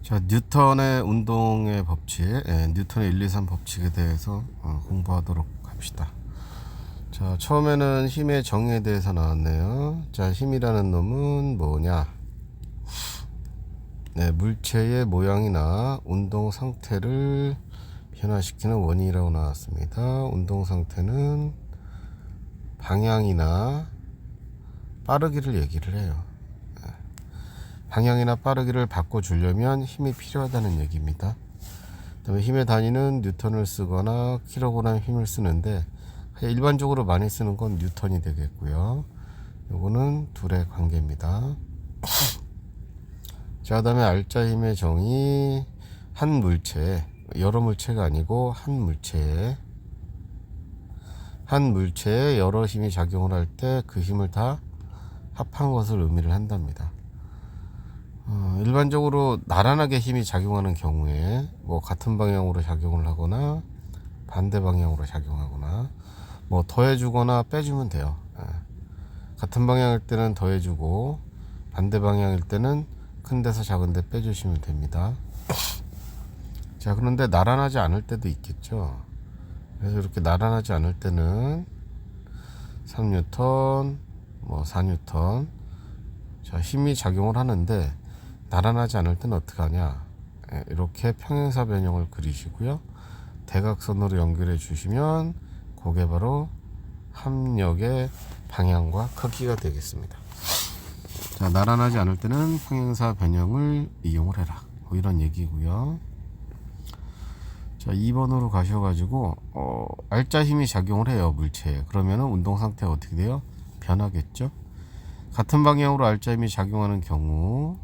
자, 뉴턴의 운동의 법칙, 뉴턴의 1, 2, 3 법칙에 대해서 공부하도록 합시다. 자, 처음에는 힘의 정의에 대해서 나왔네요. 자, 힘이라는 놈은 뭐냐? 물체의 모양이나 운동 상태를 변화시키는 원인이라고 나왔습니다. 운동 상태는 방향이나 빠르기를 얘기를 해요. 방향이나 빠르기를 바꿔주려면 힘이 필요하다는 얘기입니다. 그 다음에 힘의 단위는 뉴턴을 쓰거나 킬로그램 힘을 쓰는데 일반적으로 많이 쓰는 건 뉴턴이 되겠고요. 요거는 둘의 관계입니다. 자, 그 다음에 알짜 힘의 정의, 한 물체, 여러 물체가 아니고 한 물체에 여러 힘이 작용을 할 때 그 힘을 다 합한 것을 의미를 한답니다. 일반적으로 나란하게 힘이 작용하는 경우에 뭐 같은 방향으로 작용을 하거나 반대 방향으로 작용하거나 뭐 더해주거나 빼주면 돼요. 같은 방향일 때는 더해주고 반대 방향일 때는 큰 데서 작은 데 빼주시면 됩니다. 자, 그런데 나란하지 않을 때도 있겠죠. 그래서 이렇게 나란하지 않을 때는 3뉴턴 뭐 4뉴턴 자, 힘이 작용을 하는데 나란하지 않을 때는 어떻게 하냐, 이렇게 평행사 변형을 그리시고요, 대각선으로 연결해 주시면 그게 바로 합력의 방향과 크기가 되겠습니다. 자, 나란하지 않을 때는 평행사 변형을 이용을 해라, 뭐 이런 얘기고요. 자, 2번으로 가셔가지고 알짜 힘이 작용을 해요, 물체에. 그러면은 운동 상태가 어떻게 돼요? 변하겠죠. 같은 방향으로 알짜 힘이 작용하는 경우,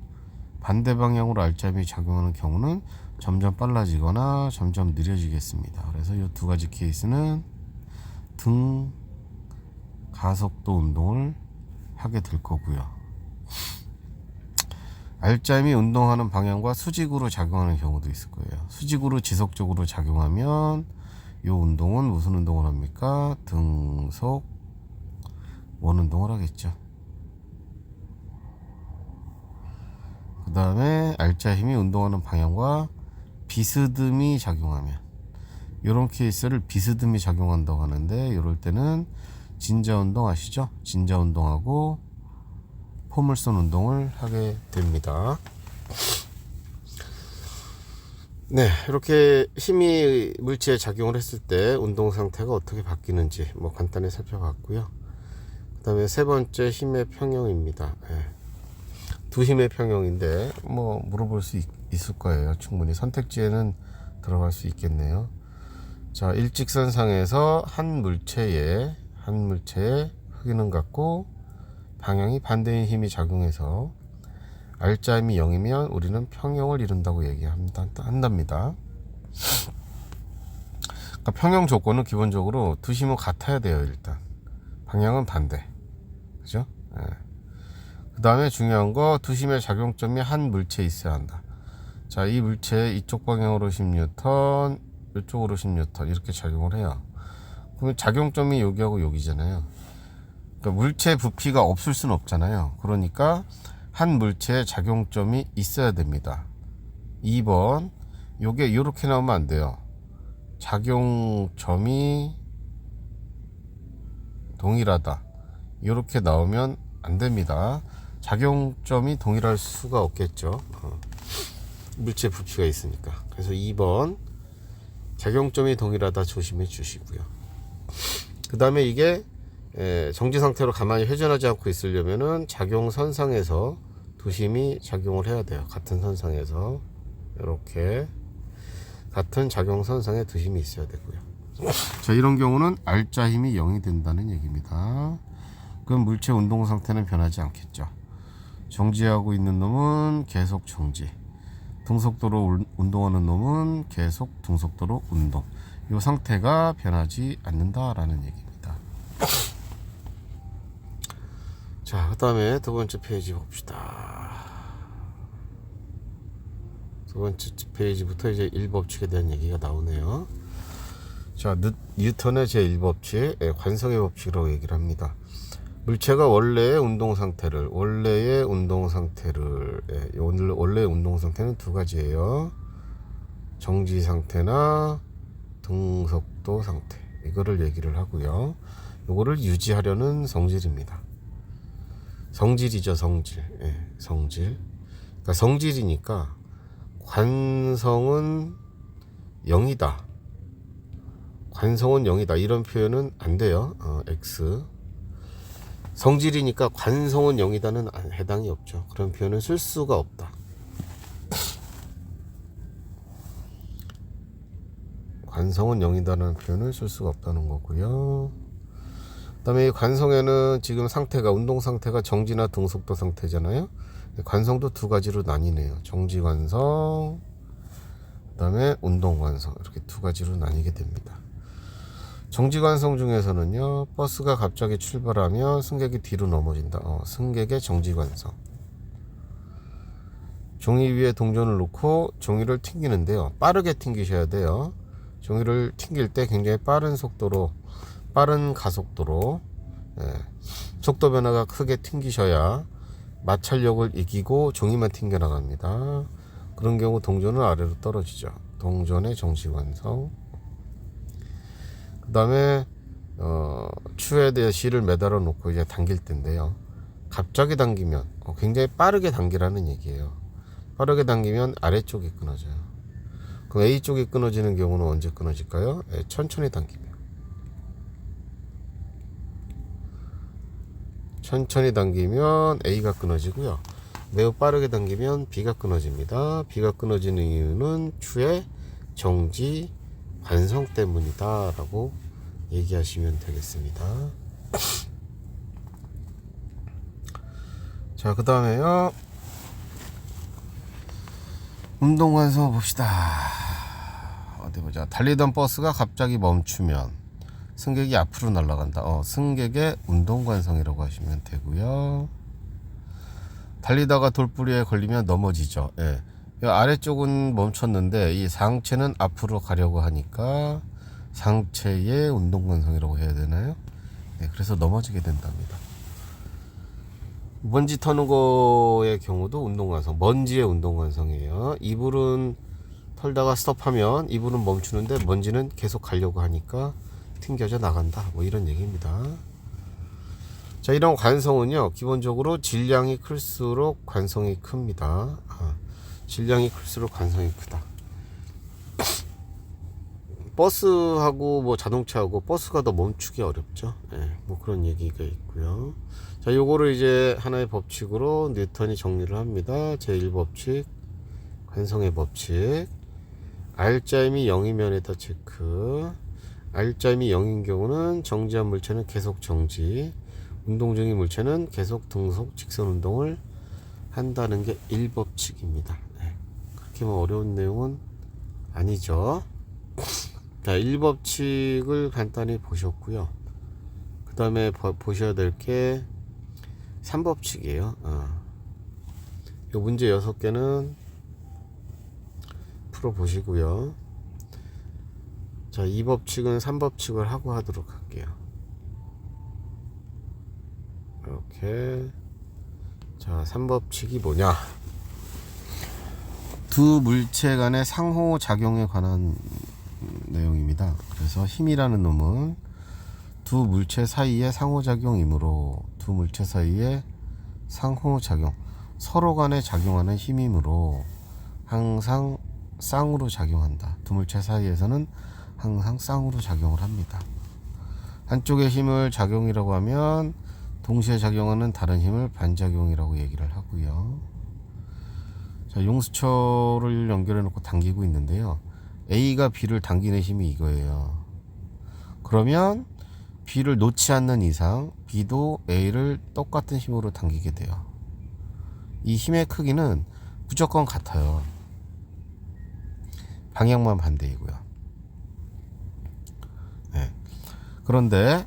반대 방향으로 알짜 힘이 작용하는 경우는 점점 빨라지거나 점점 느려지겠습니다. 그래서 이 두 가지 케이스는 등 가속도 운동을 하게 될 거고요. 알짜 힘이 운동하는 방향과 수직으로 작용하는 경우도 있을 거예요. 수직으로 지속적으로 작용하면 이 운동은 무슨 운동을 합니까? 등속 원 운동을 하겠죠. 그 다음에 알짜 힘이 운동하는 방향과 비스듬히 작용하면, 이런 케이스를 비스듬히 작용한다고 하는데, 이럴 때는 진자 운동 아시죠? 진자 운동하고 포물선 운동을 하게 됩니다. 네, 이렇게 힘이 물체에 작용을 했을 때 운동 상태가 어떻게 바뀌는지 뭐 간단히 살펴봤고요. 그 다음에 세 번째, 힘의 평형입니다. 두 힘의 평형인데 뭐 물어볼 수 있을 거예요. 충분히 선택지에는 들어갈 수 있겠네요. 자, 일직선상에서 한 물체에 흐기는 같고 방향이 반대인 힘이 작용해서 알짜 힘이 0이면 우리는 평형을 이룬다고 한답니다. 그러니까 평형 조건은 기본적으로 두 힘은 같아야 돼요. 일단 방향은 반대, 그죠? 그 다음에 중요한 거, 두 힘의 작용점이 한 물체에 있어야 한다. 자, 이 물체 이쪽 방향으로 10뉴턴, 이쪽으로 10뉴턴 이렇게 작용을 해요. 그러면 작용점이 여기하고 여기잖아요. 그러니까 물체 부피가 없을 수는 없잖아요. 그러니까 한 물체에 작용점이 있어야 됩니다. 2번, 요게 이렇게 나오면 안 돼요. 작용점이 동일하다, 이렇게 나오면 안 됩니다. 작용점이 동일할 수가 없겠죠. 물체 부피가 있으니까. 그래서 2번, 작용점이 동일하다 조심해 주시고요. 그 다음에 이게 정지 상태로 가만히 회전하지 않고 있으려면은 작용선상에서 두 힘이 작용을 해야 돼요. 같은 선상에서 이렇게 같은 작용선상에 두 힘이 있어야 되고요. 자, 이런 경우는 알짜 힘이 0이 된다는 얘기입니다. 그럼 물체 운동 상태는 변하지 않겠죠. 정지하고 있는 놈은 계속 정지, 등속도로 운동하는 놈은 계속 등속도로 운동. 이 상태가 변하지 않는다라는 얘기입니다. 자, 그 다음에 두 번째 페이지 봅시다. 두 번째 페이지부터 이제 1법칙에 대한 얘기가 나오네요. 자, 뉴턴의 제1법칙, 관성의 법칙이라고 얘기를 합니다. 물체가 원래의 운동 상태를 원래의 운동 상태는 두 가지예요. 정지 상태나 등속도 상태, 이거를 얘기를 하고요. 이거를 유지하려는 성질입니다. 성질이죠, 성질. 성질. 그러니까 성질이니까 관성은 0이다. 관성은 0이다. 이런 표현은 안 돼요. X. 성질이니까 관성은 0이다는 해당이 없죠. 그런 표현은 쓸 수가 없다. 관성은 0이다는 표현을 쓸 수가 없다는 거고요. 그 다음에 이 관성에는 지금 상태가, 운동 상태가 정지나 등속도 상태잖아요. 관성도 두 가지로 나뉘네요. 정지 관성, 그 다음에 운동 관성, 이렇게 두 가지로 나뉘게 됩니다. 정지 관성 중에서는요, 버스가 갑자기 출발하면 승객이 뒤로 넘어진다. 승객의 정지 관성. 종이 위에 동전을 놓고 종이를 튕기는데요. 빠르게 튕기셔야 돼요. 종이를 튕길 때 굉장히 빠른 속도로, 빠른 가속도로, 속도 변화가 크게 튕기셔야 마찰력을 이기고 종이만 튕겨 나갑니다. 그런 경우 동전은 아래로 떨어지죠. 동전의 정지 관성. 그 다음에 추에 대해 실을 매달아 놓고 이제 당길 때인데요. 갑자기 당기면 굉장히 빠르게 당기라는 얘기예요. 빠르게 당기면 아래쪽이 끊어져요. 그럼 A쪽이 끊어지는 경우는 언제 끊어질까요? 천천히 당기면. 천천히 당기면 A가 끊어지고요. 매우 빠르게 당기면 B가 끊어집니다. B가 끊어지는 이유는 추의 정지 관성 때문이다 라고 얘기하시면 되겠습니다. 자, 그 다음에요, 운동 관성 봅시다. 어디 보자. 달리던 버스가 갑자기 멈추면 승객이 앞으로 날아간다. 승객의 운동 관성이라고 하시면 되고요. 달리다가 돌부리에 걸리면 넘어지죠. 아래쪽은 멈췄는데 이 상체는 앞으로 가려고 하니까 상체의 운동 관성이라고 해야 되나요? 그래서 넘어지게 된답니다. 먼지 터는 거의 경우도 운동 관성, 먼지의 운동 관성이에요. 이불은 털다가 스톱하면 이불은 멈추는데 먼지는 계속 가려고 하니까 튕겨져 나간다, 뭐 이런 얘기입니다. 자, 이런 관성은요, 기본적으로 질량이 클수록 관성이 큽니다. 질량이 클수록 관성이 크다. 버스하고 뭐 자동차하고 버스가 더 멈추기 어렵죠. 뭐 그런 얘기가 있고요. 자, 요거를 이제 하나의 법칙으로 뉴턴이 정리를 합니다. 제1법칙, 관성의 법칙. R자임이 0이면 에다 체크. R자임이 0인 경우는 정지한 물체는 계속 정지, 운동 중인 물체는 계속 등속 직선 운동을 한다는 게 1법칙입니다. 그렇게 뭐 어려운 내용은 아니죠. 자, 1법칙을 간단히 보셨고요. 그 다음에 보셔야 될 게 3법칙이에요. 요 문제 6개는 풀어보시고요. 자, 2법칙은 3법칙을 하고 하도록 할게요. 이렇게. 자, 3법칙이 뭐냐? 두 물체 간의 상호작용에 관한 내용입니다. 그래서 힘이라는 놈은 두 물체 사이의 상호작용이므로, 두 물체 사이의 상호작용, 서로 간에 작용하는 힘이므로 항상 쌍으로 작용한다. 두 물체 사이에서는 항상 쌍으로 작용을 합니다. 한쪽의 힘을 작용이라고 하면 동시에 작용하는 다른 힘을 반작용이라고 얘기를 하고요. 자, 용수철을 연결해 놓고 당기고 있는데요. A가 B를 당기는 힘이 이거예요. 그러면 B를 놓지 않는 이상 B도 A를 똑같은 힘으로 당기게 돼요. 이 힘의 크기는 무조건 같아요. 방향만 반대이고요. 그런데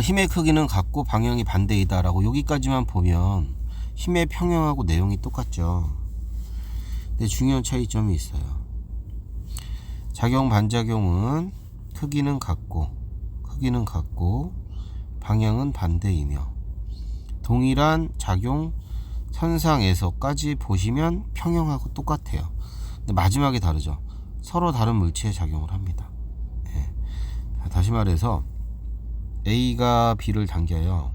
힘의 크기는 같고 방향이 반대이다 라고 여기까지만 보면 힘의 평형하고 내용이 똑같죠. 근데 중요한 차이점이 있어요. 작용 반작용은 크기는 같고 방향은 반대이며 동일한 작용 선상에서까지 보시면 평형하고 똑같아요. 근데 마지막에 다르죠. 서로 다른 물체에 작용을 합니다. 예. 다시 말해서 A가 B를 당겨요.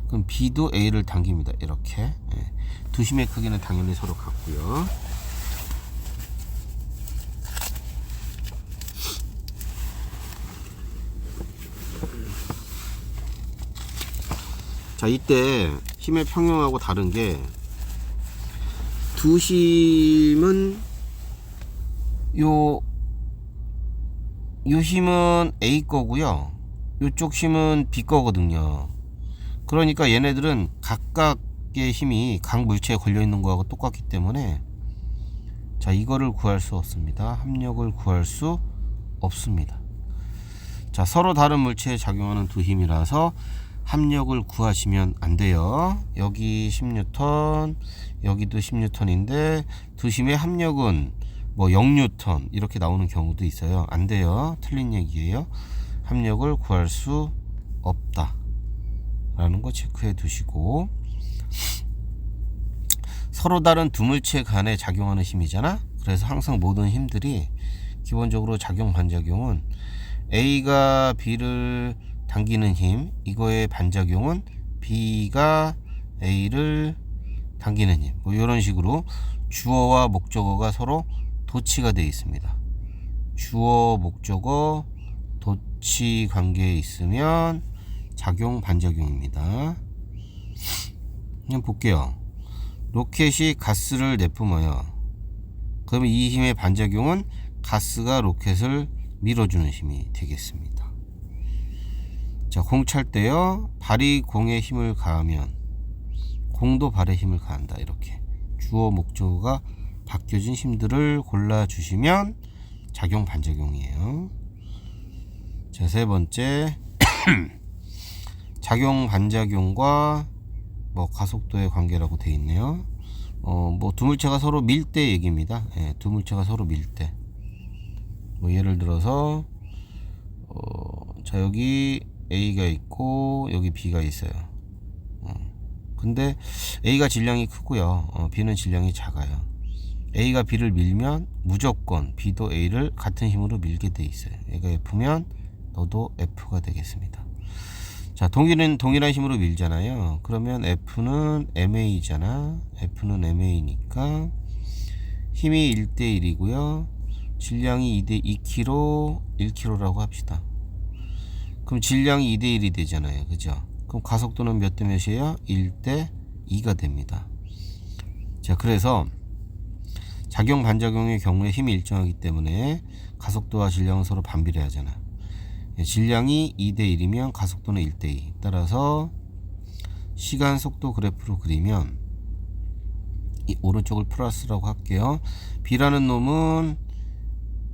그럼 B도 A를 당깁니다. 이렇게. 예. 두 심의 크기는 당연히 서로 같고요. 자, 이때 힘의 평형하고 다른 게 두 심은 요 힘은 A 거고요. 요쪽 힘은 B 거거든요. 그러니까 얘네들은 각각의 힘이 각 물체에 걸려 있는 거하고 똑같기 때문에 자, 이거를 구할 수 없습니다. 합력을 구할 수 없습니다. 자, 서로 다른 물체에 작용하는 두 힘이라서 합력을 구하시면 안 돼요. 여기 10N, 여기도 10N인데 두 힘의 합력은 뭐 0N 이렇게 나오는 경우도 있어요. 안 돼요. 틀린 얘기예요. 합력을 구할 수 없다 라는 거 체크해 두시고, 서로 다른 두 물체 간에 작용하는 힘이잖아. 그래서 항상 모든 힘들이 기본적으로 작용 반작용은 A가 B를 당기는 힘, 이거의 반작용은 B가 A를 당기는 힘, 뭐 이런 식으로 주어와 목적어가 서로 도치가 되어 있습니다. 주어 목적어 도치 관계에 있으면 작용 반작용입니다. 그냥 볼게요. 로켓이 가스를 내뿜어요. 그러면 이 힘의 반작용은 가스가 로켓을 밀어주는 힘이 되겠습니다. 자, 공 찰 때요, 발이 공에 힘을 가하면 공도 발에 힘을 가한다. 이렇게 주어 목적어가 바뀌어진 힘들을 골라주시면 작용 반작용이에요. 자, 세 번째 작용 반작용과 뭐 가속도의 관계라고 되어 있네요. 뭐 두 물체가 서로 밀 때 얘기입니다. 예, 두 물체가 서로 밀 때. 뭐 예를 들어서 자, 여기 A가 있고 여기 B가 있어요. 근데 A가 질량이 크고요. B는 질량이 작아요. A가 B를 밀면 무조건 B도 A를 같은 힘으로 밀게 돼 있어요. 얘가 F면 너도 F가 되겠습니다. 자, 동일한 힘으로 밀잖아요. 그러면 F는 MA잖아. F는 MA니까 힘이 1대1이고요. 질량이 2kg, 1kg라고 합시다. 그럼 질량이 2대1이 되잖아요. 그죠? 그럼 가속도는 몇 대 몇이에요? 1대2가 됩니다. 자, 그래서 작용 반작용의 경우에 힘이 일정하기 때문에 가속도와 질량은 서로 반비례하잖아. 질량이 2대1이면 가속도는 1대2. 따라서 시간 속도 그래프로 그리면 이 오른쪽을 플러스라고 할게요. B라는 놈은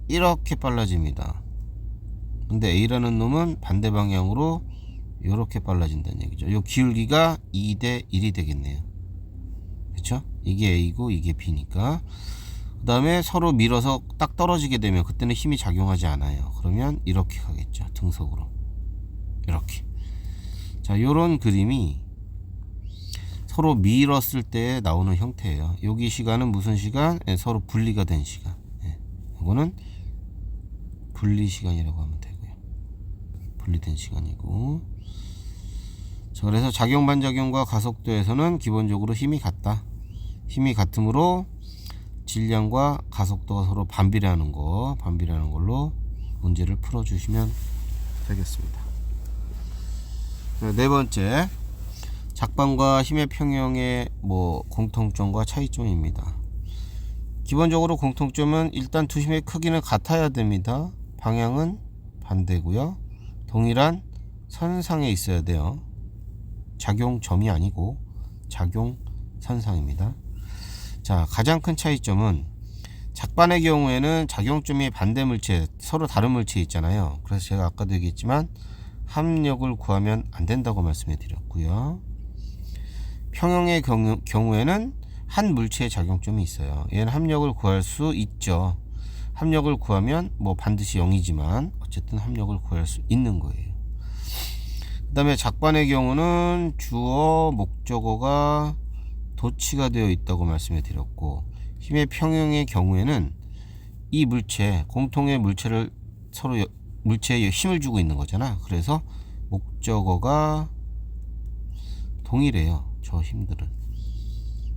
이렇게 빨라집니다. 근데 A라는 놈은 반대 방향으로 이렇게 빨라진다는 얘기죠. 요 기울기가 2대1이 되겠네요. 그렇죠? 이게 A고 이게 B니까. 그 다음에 서로 밀어서 딱 떨어지게 되면 그때는 힘이 작용하지 않아요. 그러면 이렇게 가겠죠. 등속으로 이렇게. 자, 요런 그림이 서로 밀었을 때 나오는 형태예요. 여기 시간은 무슨 시간? 서로 분리가 된 시간. 이거는 분리 시간이라고 하면 되고요. 분리된 시간이고. 자, 그래서 작용 반작용과 가속도에서는 기본적으로 힘이 같다. 힘이 같으므로 질량과 가속도가 서로 반비례하는 걸로 문제를 풀어주시면 되겠습니다. 네 번째, 작방과 힘의 평형의 공통점과 차이점입니다. 기본적으로 공통점은 일단 두 힘의 크기는 같아야 됩니다. 방향은 반대고요. 동일한 선상에 있어야 돼요. 작용점이 아니고 작용선상입니다. 자, 가장 큰 차이점은 작반의 경우에는 작용점이 반대 물체, 서로 다른 물체 있잖아요. 그래서 제가 아까도 얘기했지만 합력을 구하면 안 된다고 말씀해 드렸고요. 평형의 경우에는 한 물체의 작용점이 있어요. 얘는 합력을 구할 수 있죠. 합력을 구하면 뭐 반드시 0이지만 어쨌든 합력을 구할 수 있는 거예요. 그 다음에 작반의 경우는 주어 목적어가 도치가 되어 있다고 말씀해 드렸고, 힘의 평형의 경우에는 이 물체, 공통의 물체를 서로 물체에 힘을 주고 있는 거잖아. 그래서 목적어가 동일해요. 저 힘들은.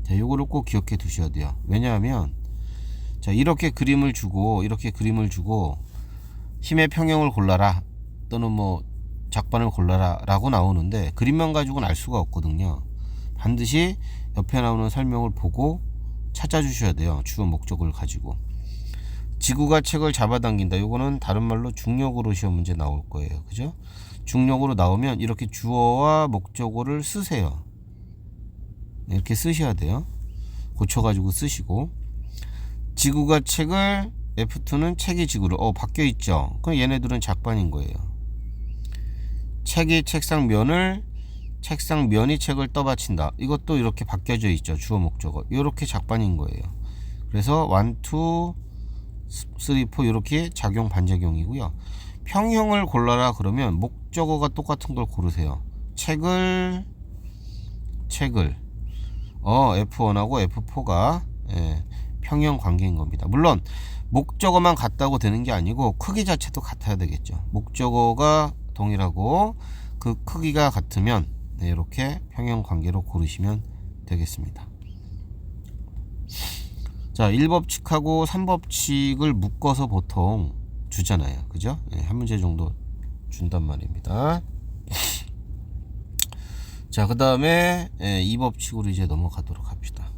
자, 요거를 꼭 기억해 두셔야 돼요. 왜냐하면 자, 이렇게 그림을 주고 힘의 평형을 골라라 또는 뭐 작반을 골라라 라고 나오는데 그림만 가지고는 알 수가 없거든요. 반드시 옆에 나오는 설명을 보고 찾아주셔야 돼요. 주어 목적을 가지고. 지구가 책을 잡아당긴다. 요거는 다른 말로 중력으로 시험 문제 나올 거예요. 그죠? 중력으로 나오면 이렇게 주어와 목적어를 쓰세요. 이렇게 쓰셔야 돼요. 고쳐가지고 쓰시고, 지구가 책을, F2는 책이 지구를, 바뀌어 있죠. 그럼 얘네들은 작반인 거예요. 책이 책상 면이 책을 떠받친다. 이것도 이렇게 바뀌어져 있죠. 주어 목적어. 이렇게 작반인 거예요. 그래서 1, 2, 3, 4 이렇게 작용 반작용이고요. 평형을 골라라 그러면 목적어가 똑같은 걸 고르세요. 책을 F1하고 F4가 평형 관계인 겁니다. 물론 목적어만 같다고 되는 게 아니고 크기 자체도 같아야 되겠죠. 목적어가 동일하고 그 크기가 같으면 이렇게 평형 관계로 고르시면 되겠습니다. 자, 1법칙하고 3법칙을 묶어서 보통 주잖아요. 그죠? 한 문제 정도 준단 말입니다. 자, 그 다음에 2법칙으로 이제 넘어가도록 합시다.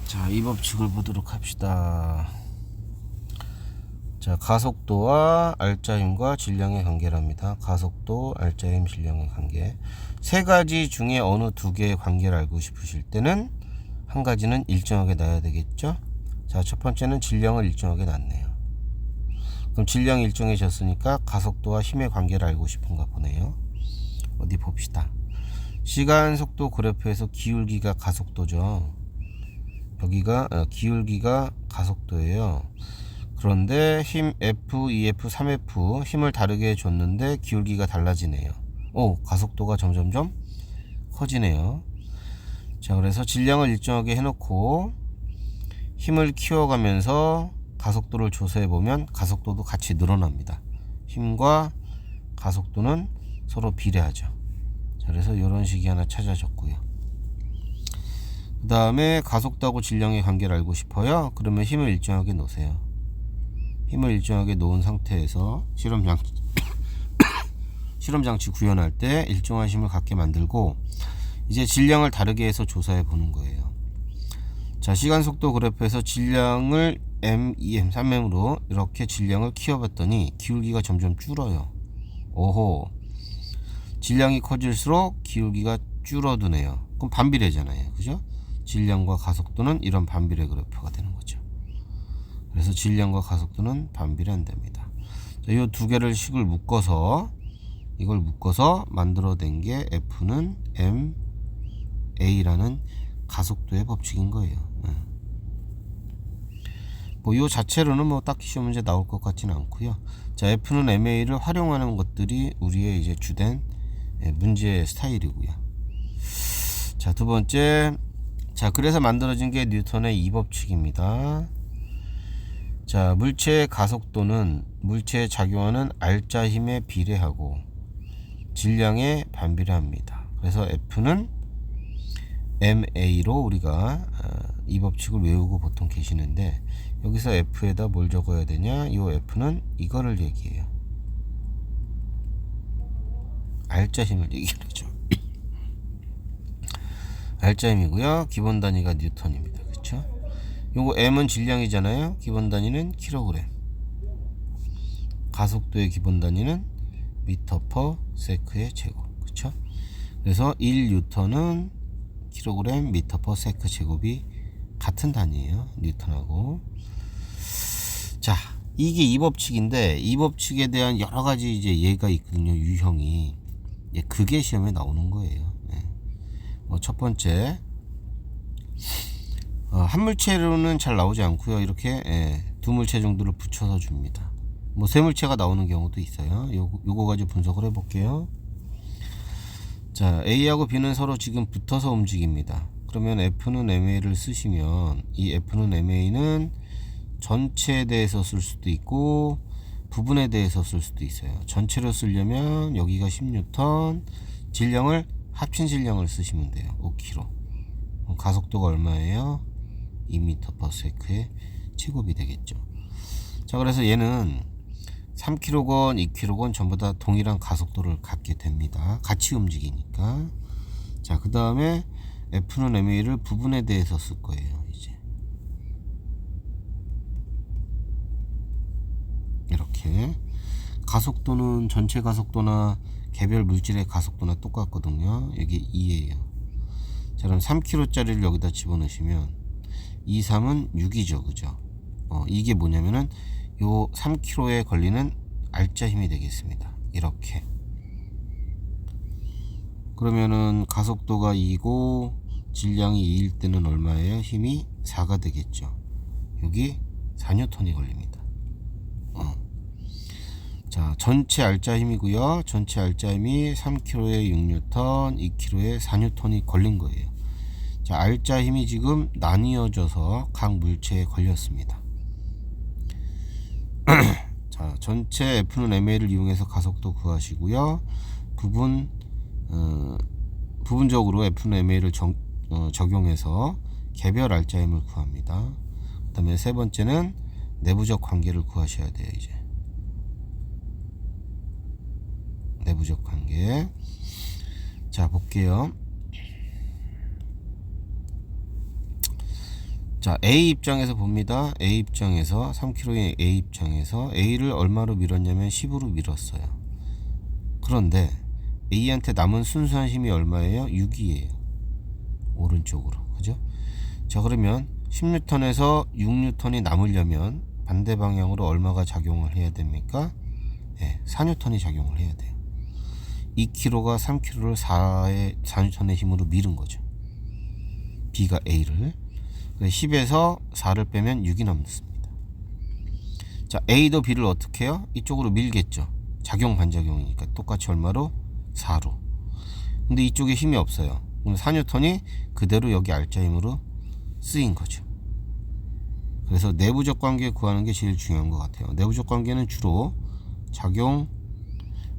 자, 2법칙을 보도록 합시다. 자, 가속도와 알짜힘과 질량의 관계랍니다. 가속도, 알짜힘, 질량의 관계. 세 가지 중에 어느 두 개의 관계를 알고 싶으실 때는 한 가지는 일정하게 놔야 되겠죠. 자, 첫 번째는 질량을 일정하게 놨네요. 그럼 질량이 일정해졌으니까 가속도와 힘의 관계를 알고 싶은가 보네요. 어디 봅시다. 시간 속도 그래프에서 기울기가 가속도죠. 여기가 기울기가 가속도예요. 그런데 힘 F, 2F, 3F 힘을 다르게 줬는데 기울기가 달라지네요. 가속도가 점점점 커지네요. 자, 그래서 질량을 일정하게 해놓고 힘을 키워가면서 가속도를 조사해 보면 가속도도 같이 늘어납니다. 힘과 가속도는 서로 비례하죠. 자, 그래서 이런 식이 하나 찾아졌고요. 그 다음에 가속도하고 질량의 관계를 알고 싶어요. 그러면 힘을 일정하게 놓으세요. 힘을 일정하게 놓은 상태에서 실험장치 구현할 때 일정한 힘을 갖게 만들고 이제 질량을 다르게 해서 조사해 보는 거예요. 자, 시간속도 그래프에서 질량을 M, 2M, 3M으로 이렇게 질량을 키워봤더니 기울기가 점점 줄어요. 오호, 질량이 커질수록 기울기가 줄어드네요. 그럼 반비례잖아요. 그죠? 질량과 가속도는 이런 반비례 그래프가 되는 거죠. 그래서 질량과 가속도는 반비례한답니다. 자, 이 두 개를 식을 묶어서 이걸 묶어서 만들어낸 게 F는 MA라는 가속도의 법칙인 거예요. 뭐 이 자체로는 뭐 딱히 시험 문제 나올 것 같지는 않고요. 자, F는 MA를 활용하는 것들이 우리의 이제 주된 문제 스타일이고요. 자, 두 번째, 자, 그래서 만들어진 게 뉴턴의 2법칙입니다. 자, 물체의 가속도는 물체에 작용하는 알짜 힘에 비례하고 질량에 반비례합니다. 그래서 F는 MA로 우리가 이 법칙을 외우고 보통 계시는데 여기서 F에다 뭘 적어야 되냐? 이 F는 이거를 얘기해요. 알짜 힘을 얘기하죠. 알짜 힘이고요. 기본 단위가 뉴턴입니다. 그렇죠? 요거 M은 질량이잖아요. 기본 단위는 킬로그램. 가속도의 기본 단위는 미터 퍼 세크의 제곱. 그렇죠? 그래서 1뉴턴은 킬로그램 미터 퍼 세크 제곱이 같은 단위예요. 뉴턴하고. 자, 이게 이 법칙인데 이 법칙에 대한 여러 가지 이제 예가 있거든요. 유형이. 예, 그게 시험에 나오는 거예요. 예. 첫 번째, 한 물체로는 잘 나오지 않고요. 이렇게 두 물체 정도를 붙여서 줍니다. 세 물체가 나오는 경우도 있어요. 요거 가지고 분석을 해볼게요. 자, A하고 B는 서로 지금 붙어서 움직입니다. 그러면 F는 MA를 쓰시면 이 F는 MA는 전체에 대해서 쓸 수도 있고 부분에 대해서 쓸 수도 있어요. 전체로 쓰려면 여기가 10N, 질량을 합친 질량을 쓰시면 돼요. 5kg. 가속도가 얼마예요? 2m/s의 제곱이 되겠죠. 자, 그래서 얘는 3kg건 2kg건 전부 다 동일한 가속도를 갖게 됩니다. 같이 움직이니까. 자, 그 다음에 F는 MA를 부분에 대해서 쓸 거예요. 이제 이렇게 가속도는 전체 가속도나 개별 물질의 가속도나 똑같거든요. 여기 2예요. 자, 그럼 3kg짜리를 여기다 집어넣으시면 2, 3은 6이죠. 그죠? 이게 뭐냐면은 요 3kg에 걸리는 알짜 힘이 되겠습니다. 이렇게. 그러면은 가속도가 2고 질량이 2일 때는 얼마예요? 힘이 4가 되겠죠. 여기 4N이 걸립니다. 자, 전체 알짜 힘이고요. 전체 알짜 힘이 3kg에 6N, 2kg에 4N이 걸린 거예요. 자, 알짜 힘이 지금 나뉘어져서 각 물체에 걸렸습니다. 자, 전체 F는 MA를 이용해서 가속도 구하시고요. 부분적으로 F는 MA를 적용해서 개별 알짜 힘을 구합니다. 그 다음에 세 번째는 내부적 관계를 구하셔야 돼요. 이제 내부적 관계. 자, 볼게요. 자, A 입장에서 봅니다. A 입장에서 3kg의 A 입장에서 A를 얼마로 밀었냐면 10으로 밀었어요. 그런데 A한테 남은 순수한 힘이 얼마예요? 6이에요. 오른쪽으로. 그죠? 자, 그러면 10N에서 6N이 남으려면 반대 방향으로 얼마가 작용을 해야 됩니까? 4N이 작용을 해야 돼요. 2kg가 3kg를 4N의 힘으로 밀은 거죠. B가 A를. 10에서 4를 빼면 6이 남습니다. 자, A도 B를 어떻게 해요? 이쪽으로 밀겠죠. 작용 반작용이니까 똑같이 얼마로? 4로. 근데 이쪽에 힘이 없어요. 그럼 4N이 그대로 여기 알짜 힘으로 쓰인 거죠. 그래서 내부적 관계 구하는 게 제일 중요한 것 같아요. 내부적 관계는 주로 작용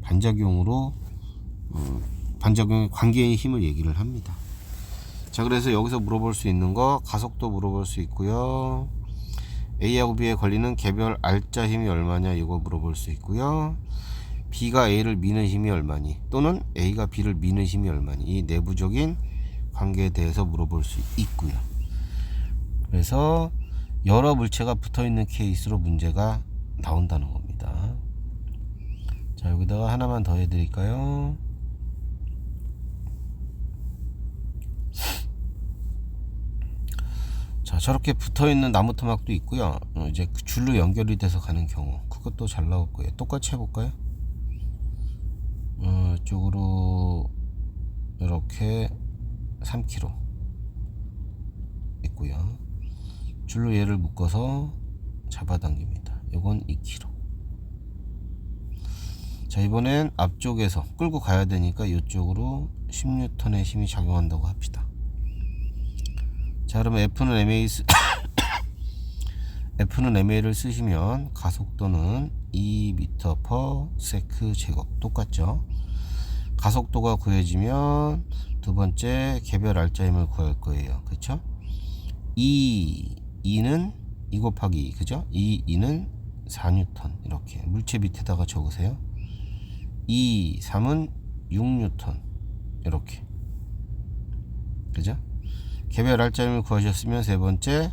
반작용으로 반작용의 관계의 힘을 얘기를 합니다. 자, 그래서 여기서 물어볼 수 있는 거 가속도 물어볼 수 있고요. A하고 B에 걸리는 개별 알짜 힘이 얼마냐 이거 물어볼 수 있고요. B가 A를 미는 힘이 얼마니 또는 A가 B를 미는 힘이 얼마니 이 내부적인 관계에 대해서 물어볼 수 있고요. 그래서 여러 물체가 붙어있는 케이스로 문제가 나온다는 겁니다. 자, 여기다가 하나만 더 해드릴까요? 자, 저렇게 붙어있는 나무 토막도 있고요. 이제 그 줄로 연결이 돼서 가는 경우 그것도 잘 나올 거예요. 똑같이 해볼까요? 이쪽으로 이렇게 3kg 있고요. 줄로 얘를 묶어서 잡아당깁니다. 이건 2kg. 자, 이번엔 앞쪽에서 끌고 가야 되니까 이쪽으로 10N의 힘이 작용한다고 합시다. 자, 그러면 F는 MA를 쓰시면 가속도는 2m/s 제곱 똑같죠. 가속도가 구해지면 두 번째 개별 알짜 힘을 구할 거예요. 그쵸? 2는 2 곱하기 2 그죠? 2는 4N 이렇게 물체 밑에다가 적으세요. 2, 3은 6N 이렇게 그죠? 개별 알짜 힘을 구하셨으면 세 번째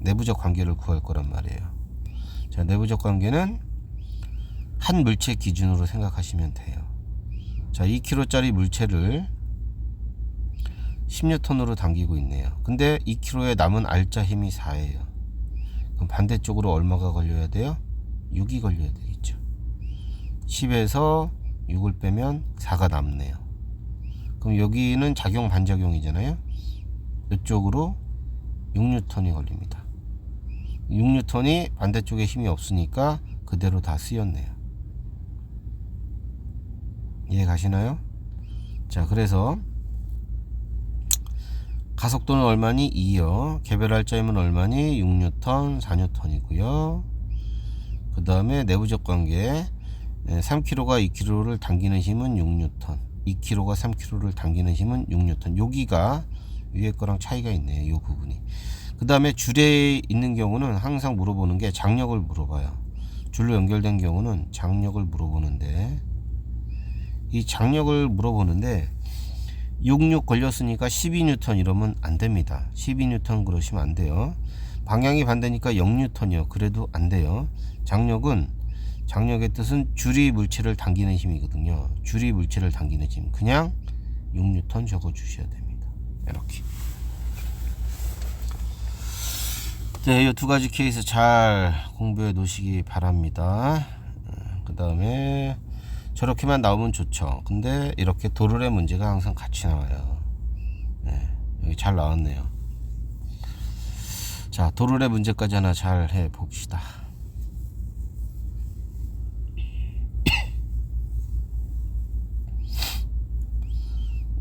내부적 관계를 구할 거란 말이에요. 자, 내부적 관계는 한 물체 기준으로 생각하시면 돼요. 자, 2kg짜리 물체를 10N으로 당기고 있네요. 근데 2kg에 남은 알짜 힘이 4예요. 그럼 반대쪽으로 얼마가 걸려야 돼요? 6이 걸려야 되겠죠. 10에서 6을 빼면 4가 남네요. 그럼 여기는 작용 반작용이잖아요. 이쪽으로 6N이 걸립니다. 6N이 반대쪽에 힘이 없으니까 그대로 다 쓰였네요. 이해 가시나요? 자, 그래서 가속도는 얼마니? 2요. 개별 알짜힘은 얼마니? 6N, 4N이고요. 그 다음에 내부적 관계 3kg가 2kg를 당기는 힘은 6N, 2kg가 3kg를 당기는 힘은 6N. 여기가 위에 거랑 차이가 있네요. 이 부분이. 그 다음에 줄에 있는 경우는 항상 물어보는 게 장력을 물어봐요. 줄로 연결된 경우는 장력을 물어보는데, 이 장력을 물어보는데 66 걸렸으니까 12N 이러면 안 됩니다. 12N 그러시면 안 돼요. 방향이 반대니까 0N이요. 그래도 안 돼요. 장력의 뜻은 줄이 물체를 당기는 힘이거든요. 줄이 물체를 당기는 힘. 그냥 6N 적어 주셔야 됩니다. 이렇게. 네, 이 두 가지 케이스 잘 공부해 놓으시기 바랍니다. 그 다음에 저렇게만 나오면 좋죠. 근데 이렇게 도르래 문제가 항상 같이 나와요. 네, 여기 잘 나왔네요. 자, 도르래 문제까지 하나 잘 해 봅시다.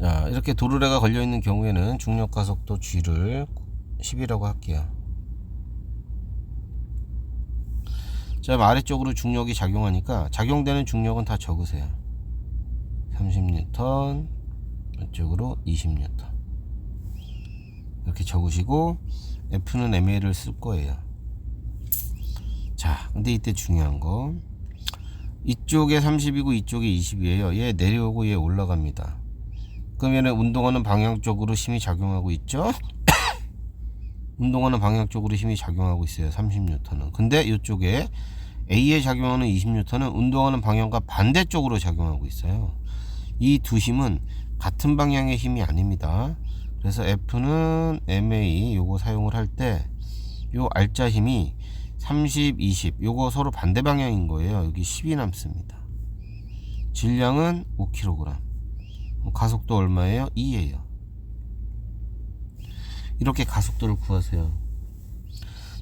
자, 이렇게 도르래가 걸려 있는 경우에는 중력 가속도 G를 10이라고 할게요. 자, 아래쪽으로 중력이 작용하니까 작용되는 중력은 다 적으세요. 30N, 이쪽으로 20N. 이렇게 적으시고 F는 MA를 쓸 거예요. 자, 근데 이때 중요한 거, 이쪽에 30이고 이쪽에 20이에요. 얘 내려오고 얘 올라갑니다. 그러면 운동하는 방향 쪽으로 힘이 작용하고 있죠. 운동하는 방향 쪽으로 힘이 작용하고 있어요. 30N은. 근데 이쪽에 A에 작용하는 20N은 운동하는 방향과 반대쪽으로 작용하고 있어요. 이 두 힘은 같은 방향의 힘이 아닙니다. 그래서 F는 MA 요거 사용을 할 때 요 알짜 힘이 30, 20 요거 서로 반대 방향인 거예요. 여기 10이 남습니다. 질량은 5kg. 가속도 얼마예요? 2예요. 이렇게 가속도를 구하세요.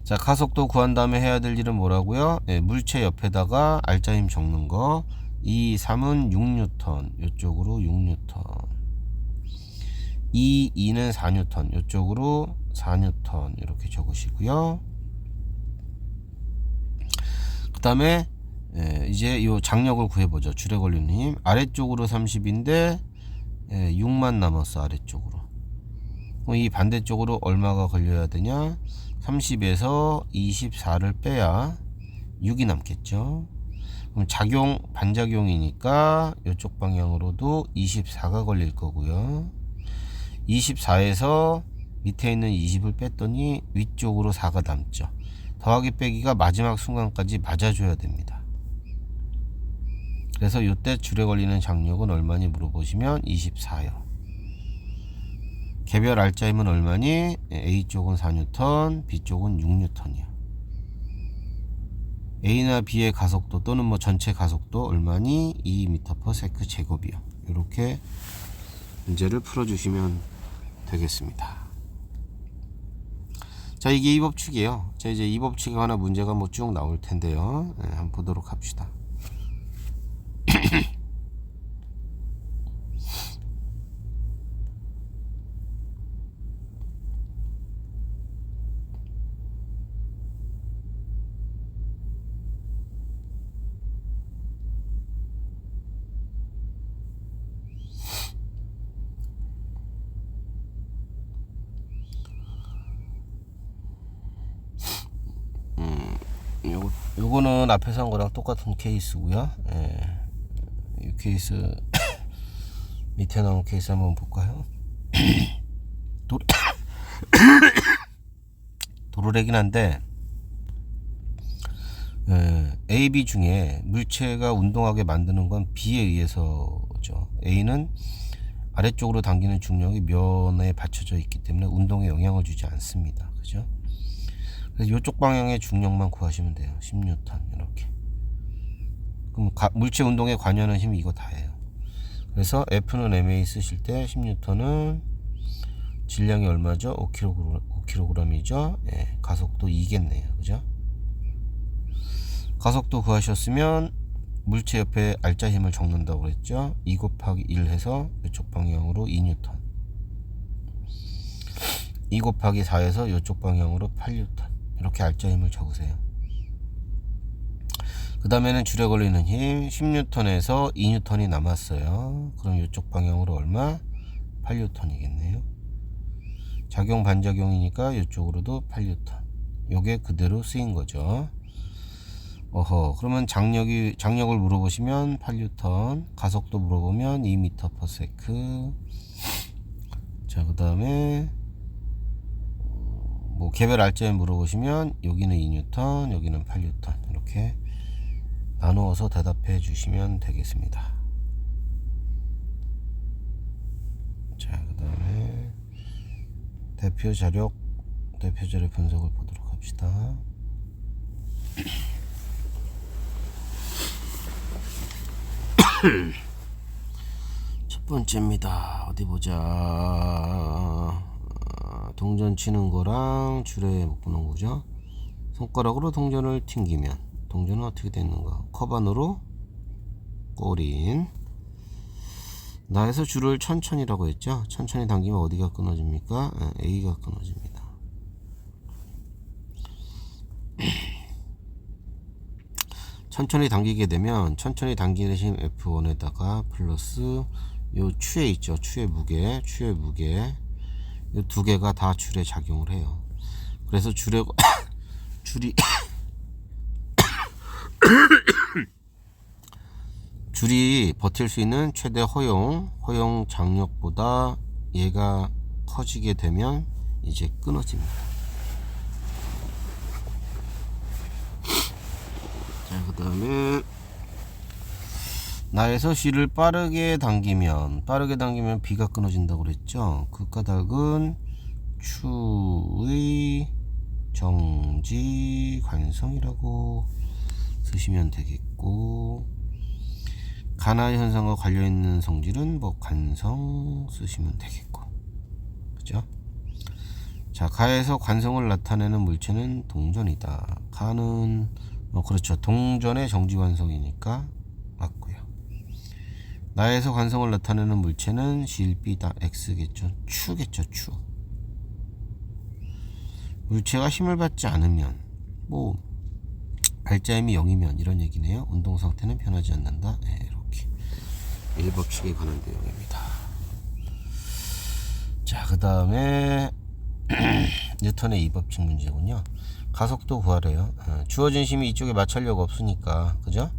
자, 가속도 구한 다음에 해야 될 일은 뭐라고요? 네, 물체 옆에다가 알짜 힘 적는 거. 2, 3은 6N, 이쪽으로 6N. 2, 2는 4N, 이쪽으로 4N 이렇게 적으시고요. 그 다음에 이제 이 장력을 구해보죠. 줄에 걸리는 힘. 아래쪽으로 30인데 6만 남았어. 아래쪽으로. 이 반대쪽으로 얼마가 걸려야 되냐? 30에서 24를 빼야 6이 남겠죠. 그럼 작용 반작용이니까 이쪽 방향으로도 24가 걸릴 거고요. 24에서 밑에 있는 20을 뺐더니 위쪽으로 4가 남죠. 더하기 빼기가 마지막 순간까지 맞아줘야 됩니다. 그래서 이때 줄에 걸리는 장력은 얼마니 물어보시면 24요. 개별 알짜 힘은 얼마니? A쪽은 4N, B쪽은 6N이요. A나 B의 가속도 또는 뭐 전체 가속도 얼마니? 2m/s 제곱이요. 이렇게 문제를 풀어주시면 되겠습니다. 자, 이게 이 법칙이에요. 자, 이제 이 법칙에 관한 문제가 뭐 쭉 나올 텐데요. 네, 한번 보도록 합시다. 요거는 앞에서 한 거랑 똑같은 케이스고요. 예, 이 케이스 밑에 나온 케이스 한번 볼까요? 도르래긴 한데 A, B 중에 물체가 운동하게 만드는 건 B에 의해서죠. A는 아래쪽으로 당기는 중력이 면에 받쳐져 있기 때문에 운동에 영향을 주지 않습니다. 그죠? 그래서 이쪽 방향의 중력만 구하시면 돼요. 10N 이렇게. 그럼 물체 운동에 관여하는 힘이 이거 다예요. 그래서 F는 MA 쓰실 때 10N은 질량이 얼마죠? 5kg이죠. 예, 가속도 2겠네요. 그죠? 가속도 구하셨으면 물체 옆에 알짜 힘을 적는다고 그랬죠. 2 곱하기 1 해서 이쪽 방향으로 2N, 2 곱하기 4 해서 이쪽 방향으로 8N. 이렇게 알짜 힘을 적으세요. 그 다음에는 줄에 걸리는 힘 10N에서 2N이 남았어요. 그럼 이쪽 방향으로 얼마? 8N이겠네요. 작용 반작용이니까 이쪽으로도 8N. 요게 그대로 쓰인 거죠. 그러면 장력을 물어보시면 8N, 가속도 물어보면 2m/s. 자, 그 다음에 뭐 개별 알짜힘 물어보시면 여기는 2N, 여기는 8N. 이렇게 나누어서 대답해 주시면 되겠습니다. 자, 그 다음에 대표 자료 분석을 보도록 합시다. 첫 번째입니다. 어디 보자. 동전 치는 거랑 줄에 묶는 거죠. 손가락으로 동전을 튕기면 동전은 어떻게 되는가? 컵 안으로 꼬린. 나에서 줄을 천천히라고 했죠. 천천히 당기면 어디가 끊어집니까? A가 끊어집니다. 천천히 당기게 되면 천천히 당기는 힘 F1에다가 플러스 요 추에 있죠. 추의 무게 이 두 개가 다 줄에 작용을 해요. 그래서 줄이 줄이 버틸 수 있는 최대 허용 장력보다 얘가 커지게 되면 이제 끊어집니다. 자, 그 다음에 나에서 C를 빠르게 당기면 B가 끊어진다고 그랬죠. 그 까닭은 추의 정지 관성이라고 쓰시면 되겠고, 가나 현상과 관련있는 성질은 뭐 관성 쓰시면 되겠고, 그죠? 자, 가에서 관성을 나타내는 물체는 동전이다. 가는 그렇죠. 동전의 정지 관성이니까 맞고요. 나에서 관성을 나타내는 물체는 실비다. X겠죠. 추겠죠. 추. 물체가 힘을 받지 않으면 뭐 알짜힘이 0이면 이런 얘기네요. 운동 상태는 변하지 않는다. 네, 이렇게 1법칙에 관한 내용입니다. 자, 그 다음에 뉴턴의 2법칙 문제군요. 가속도 구하래요. 주어진 힘이 이쪽에 마찰력 없으니까, 그죠?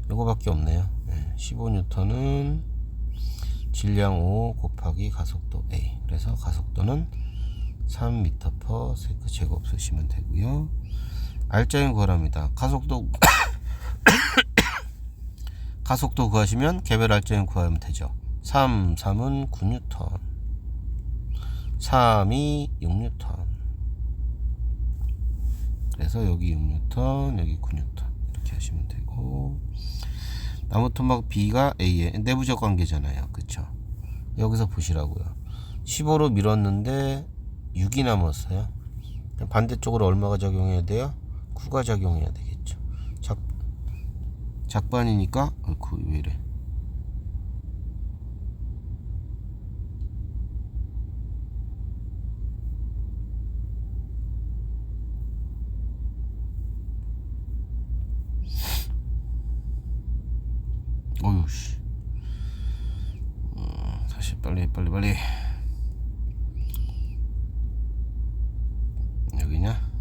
요거밖에 없네요. 15N은 질량 5 곱하기 가속도 A. 그래서 가속도는 3m/s 제곱 쓰시면 되고요. 알짜힘 구하랍니다. 가속도 구하시면 개별 알짜힘 구하면 되죠. 3은 9N, 3이 6N. 그래서 여기 6N, 여기 9N 이렇게 하시면 되고, 나무 토막 B가 A의 내부적 관계잖아요. 그쵸? 여기서 보시라고요. 15로 밀었는데 6이 남았어요. 반대쪽으로 얼마가 작용해야 돼요? 9가 작용해야 되겠죠. 작반이니까 왜 이래? 어휴씨. 다시 빨리. 여기냐?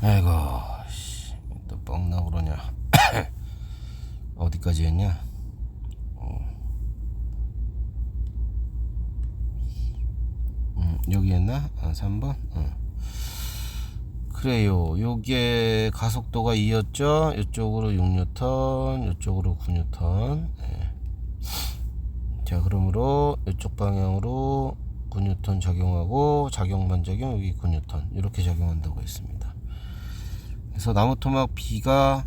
아이고, 또 뻥나 그러냐? 어디까지 했냐? 여기 했나? 3번. 그래요. 요게 가속도가 2였죠. 이쪽으로 6뉴턴, 이쪽으로 9뉴턴. 자, 그러므로 이쪽 방향으로 9뉴턴 작용하고 작용 반작용 여기 9뉴턴 이렇게 작용한다고 했습니다. 그래서 나무토막 B가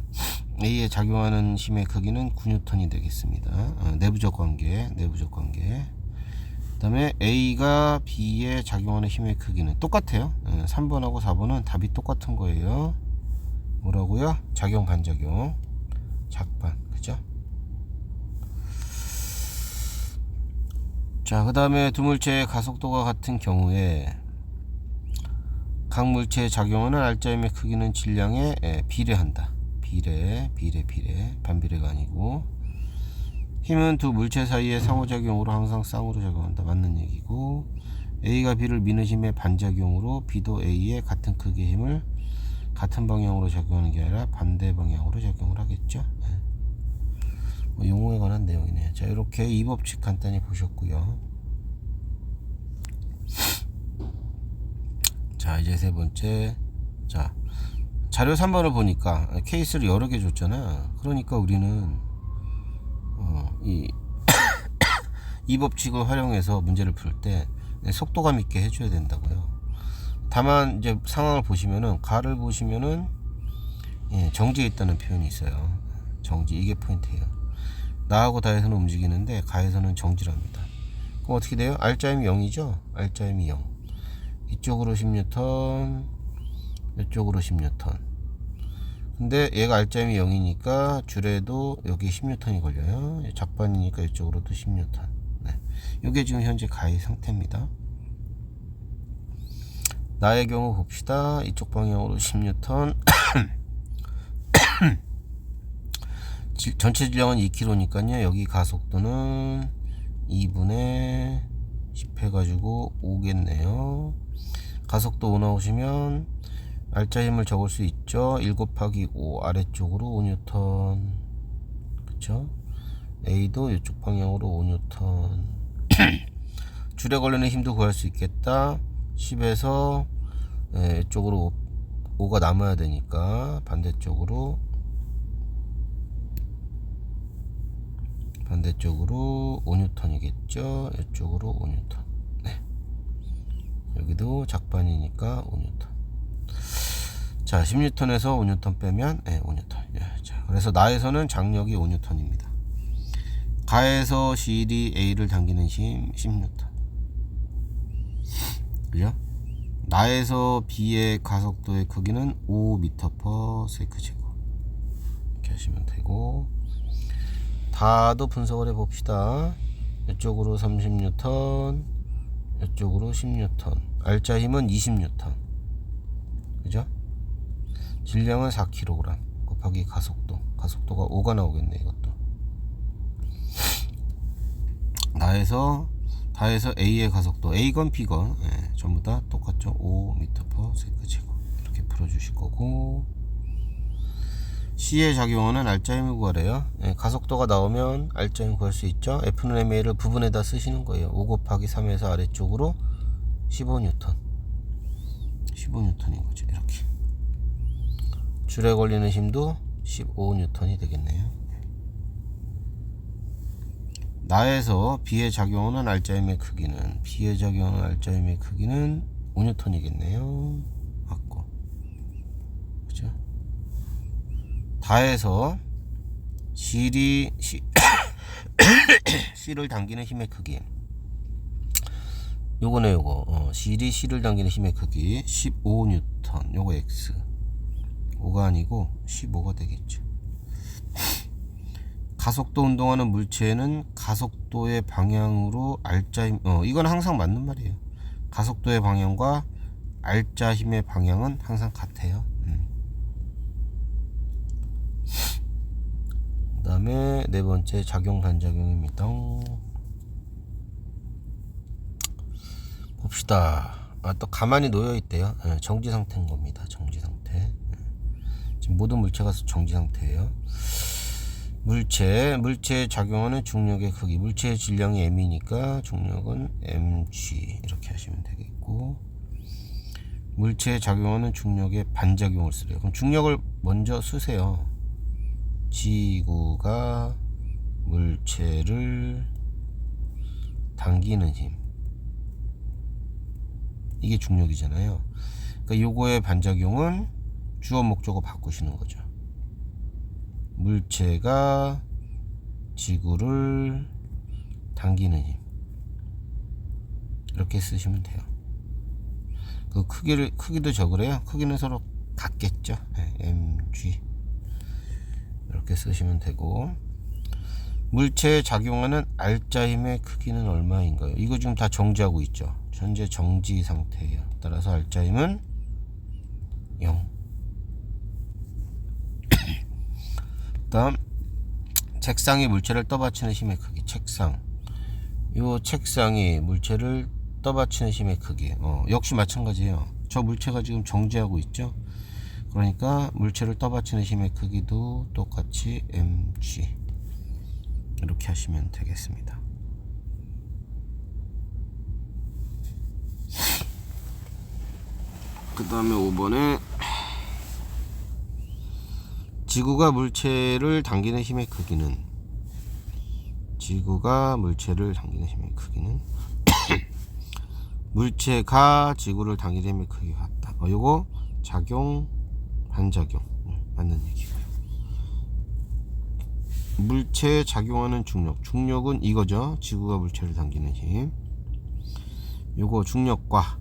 A에 작용하는 힘의 크기는 9뉴턴이 되겠습니다. 내부적 관계. 그 다음에 A가 B에 작용하는 힘의 크기는 똑같아요. 3번하고 4번은 답이 똑같은 거예요. 뭐라고요? 작용 반작용 작반, 그죠? 자, 그 다음에 두 물체의 가속도가 같은 경우에 각 물체에 작용하는 알짜힘의 크기는 질량에 비례한다. 비례, 반비례가 아니고, 힘은 두 물체 사이의 상호작용으로 항상 쌍으로 작용한다. 맞는 얘기고, A가 B를 미는 힘의 반작용으로 B도 A의 같은 크기의 힘을 같은 방향으로 작용하는 게 아니라 반대 방향으로 작용을 하겠죠. 뭐 용어에 관한 내용이네요. 자, 이렇게 이 법칙 간단히 보셨고요. 자, 이제 세 번째. 자, 자료 3번을 보니까 케이스를 여러 개 줬잖아. 그러니까 우리는 이 법칙을 활용해서 문제를 풀 때 속도감 있게 해줘야 된다고요. 다만 이제 상황을 보시면은 가를 보시면은 정지에 있다는 표현이 있어요. 정지, 이게 포인트예요. 나하고 다에서는 움직이는데 가에서는 정지랍니다. 그럼 어떻게 돼요? 알짜힘이 0이죠? 알짜힘이 0. 이쪽으로 10뉴턴, 이쪽으로 10뉴턴. 근데 얘가 알짜힘이 0이니까 줄에도 여기 10뉴턴이 걸려요. 작반이니까 이쪽으로도 10뉴턴. 네. 이게 지금 현재 가의 상태입니다. 나의 경우 봅시다. 이쪽 방향으로 10뉴턴. 전체 질량은 2km니까요. 여기 가속도는 2분의 10 해가지고 5겠네요. 가속도 5 나오시면 알짜 힘을 적을 수 있죠. 1 곱하기 5 아래쪽으로 5뉴턴. 그쵸? A도 이쪽 방향으로 5뉴턴. 줄에 걸리는 힘도 구할 수 있겠다. 10에서 이쪽으로 5가 남아야 되니까 반대쪽으로 5뉴턴이겠죠. 이쪽으로 5뉴턴. 네. 여기도 작반이니까 5뉴턴. 자, 10뉴턴에서 5뉴턴 빼면 5뉴턴. 자, 그래서 나에서는 장력이 5뉴턴입니다. 가에서 실이 A를 당기는 힘 10뉴턴. 그죠? 나에서 B의 가속도의 크기는 5m/s 제곱. 이렇게 하시면 되고, 다도 분석을 해봅시다. 이쪽으로 30뉴턴, 이쪽으로 10뉴턴. 알짜 힘은 20뉴턴. 그죠? 질량은 4kg 곱하기 가속도. 가속도가 5가 나오겠네, 이것도. 다에서 A의 가속도. A건 B건, 전부 다 똑같죠. 5m/s 제곱. 이렇게 풀어주실 거고, C에 작용하는 알짜힘을 구하래요. 가속도가 나오면 알짜힘 구할 수 있죠. F는 MA를 부분에다 쓰시는 거예요. 5 곱하기 3에서 아래쪽으로 15뉴턴. 15뉴턴인 거죠. 이렇게. 줄에 걸리는 힘도 15뉴턴이 되겠네요. 나에서 B에 작용하는 알짜힘의 크기는, B에 작용하는 알짜힘의 크기는 5뉴턴이겠네요. 맞고. 그죠? 다에서 C를 당기는 힘의 크기. 요거네, 요거. C를 당기는 힘의 크기 15뉴턴. 요거 X. 5가 아니고 15가 되겠죠. 가속도 운동하는 물체는 가속도의 방향으로 알짜힘, 이건 항상 맞는 말이에요. 가속도의 방향과 알짜힘의 방향은 항상 같아요. 그 다음에 네 번째 작용 반작용입니다. 봅시다. 또 가만히 놓여 있대요. 정지 상태인 겁니다. 정지 상태. 지금 모든 물체가 정지 상태예요. 물체에 작용하는 중력의 크기. 물체의 질량이 m이니까 중력은 mg 이렇게 하시면 되겠고, 물체에 작용하는 중력의 반작용을 쓰래요. 그럼 중력을 먼저 쓰세요. 지구가 물체를 당기는 힘, 이게 중력이잖아요. 그러니까 요거의 반작용은 주어 목적어 바꾸시는 거죠. 물체가 지구를 당기는 힘, 이렇게 쓰시면 돼요. 그 크기도 적으래요. 크기는 서로 같겠죠. 네, mg 이렇게 쓰시면 되고, 물체에 작용하는 알짜 힘의 크기는 얼마인가요? 이거 지금 다 정지하고 있죠. 현재 정지 상태예요. 따라서 알짜 힘은 0. 다음, 책상이 물체를 떠받치는 힘의 크기. 책상, 이 책상이 물체를 떠받치는 힘의 크기, 역시 마찬가지예요. 저 물체가 지금 정지하고 있죠. 그러니까 물체를 떠받치는 힘의 크기도 똑같이 mg 이렇게 하시면 되겠습니다. 그 다음에 5번에 지구가 물체를 당기는 힘의 크기는, 지구가 물체를 당기는 힘의 크기는 물체가 지구를 당기는 힘의 크기가 같다. 요거 작용 반작용 맞는 얘기고요. 물체에 작용하는 중력은 이거죠. 지구가 물체를 당기는 힘. 요거 중력과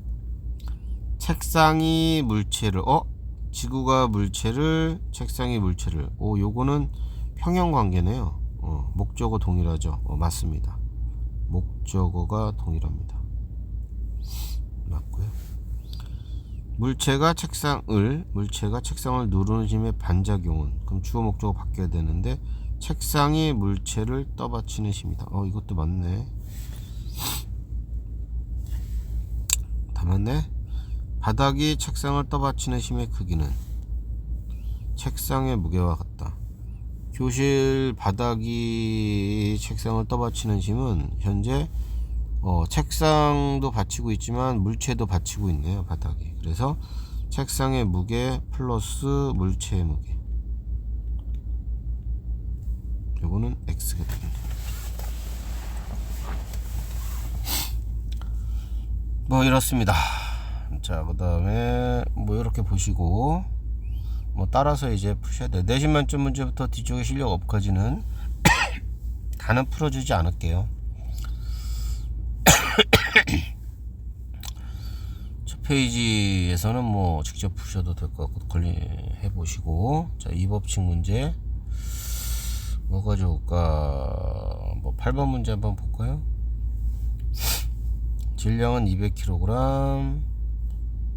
책상이 물체를, 지구가 물체를, 책상이 물체를, 요거는 평형 관계네요. 목적어 동일하죠. 맞습니다. 목적어가 동일합니다. 맞고요. 물체가 책상을 누르는 힘의 반작용은, 그럼 주어 목적어 바뀌어야 되는데 책상이 물체를 떠받치는 힘이다. 이것도 맞네. 다 맞네. 바닥이 책상을 떠받치는 힘의 크기는 책상의 무게와 같다. 교실 바닥이 책상을 떠받치는 힘은 현재 책상도 받치고 있지만 물체도 받치고 있네요. 바닥이. 그래서 책상의 무게 플러스 물체의 무게, 요거는 x가 됩니다. 뭐 이렇습니다. 자, 그 다음에 뭐 이렇게 보시고 뭐 따라서 이제 푸셔야 돼요. 내신 만점 문제부터 뒤쪽에 실력 업까지는 다는 풀어주지 않을게요. 첫 페이지에서는 뭐 직접 푸셔도 될 것 같고 해보시고, 자, 이 법칙 문제 뭐가 좋을까? 뭐 8번 문제 한번 볼까요? 질량은 200kg,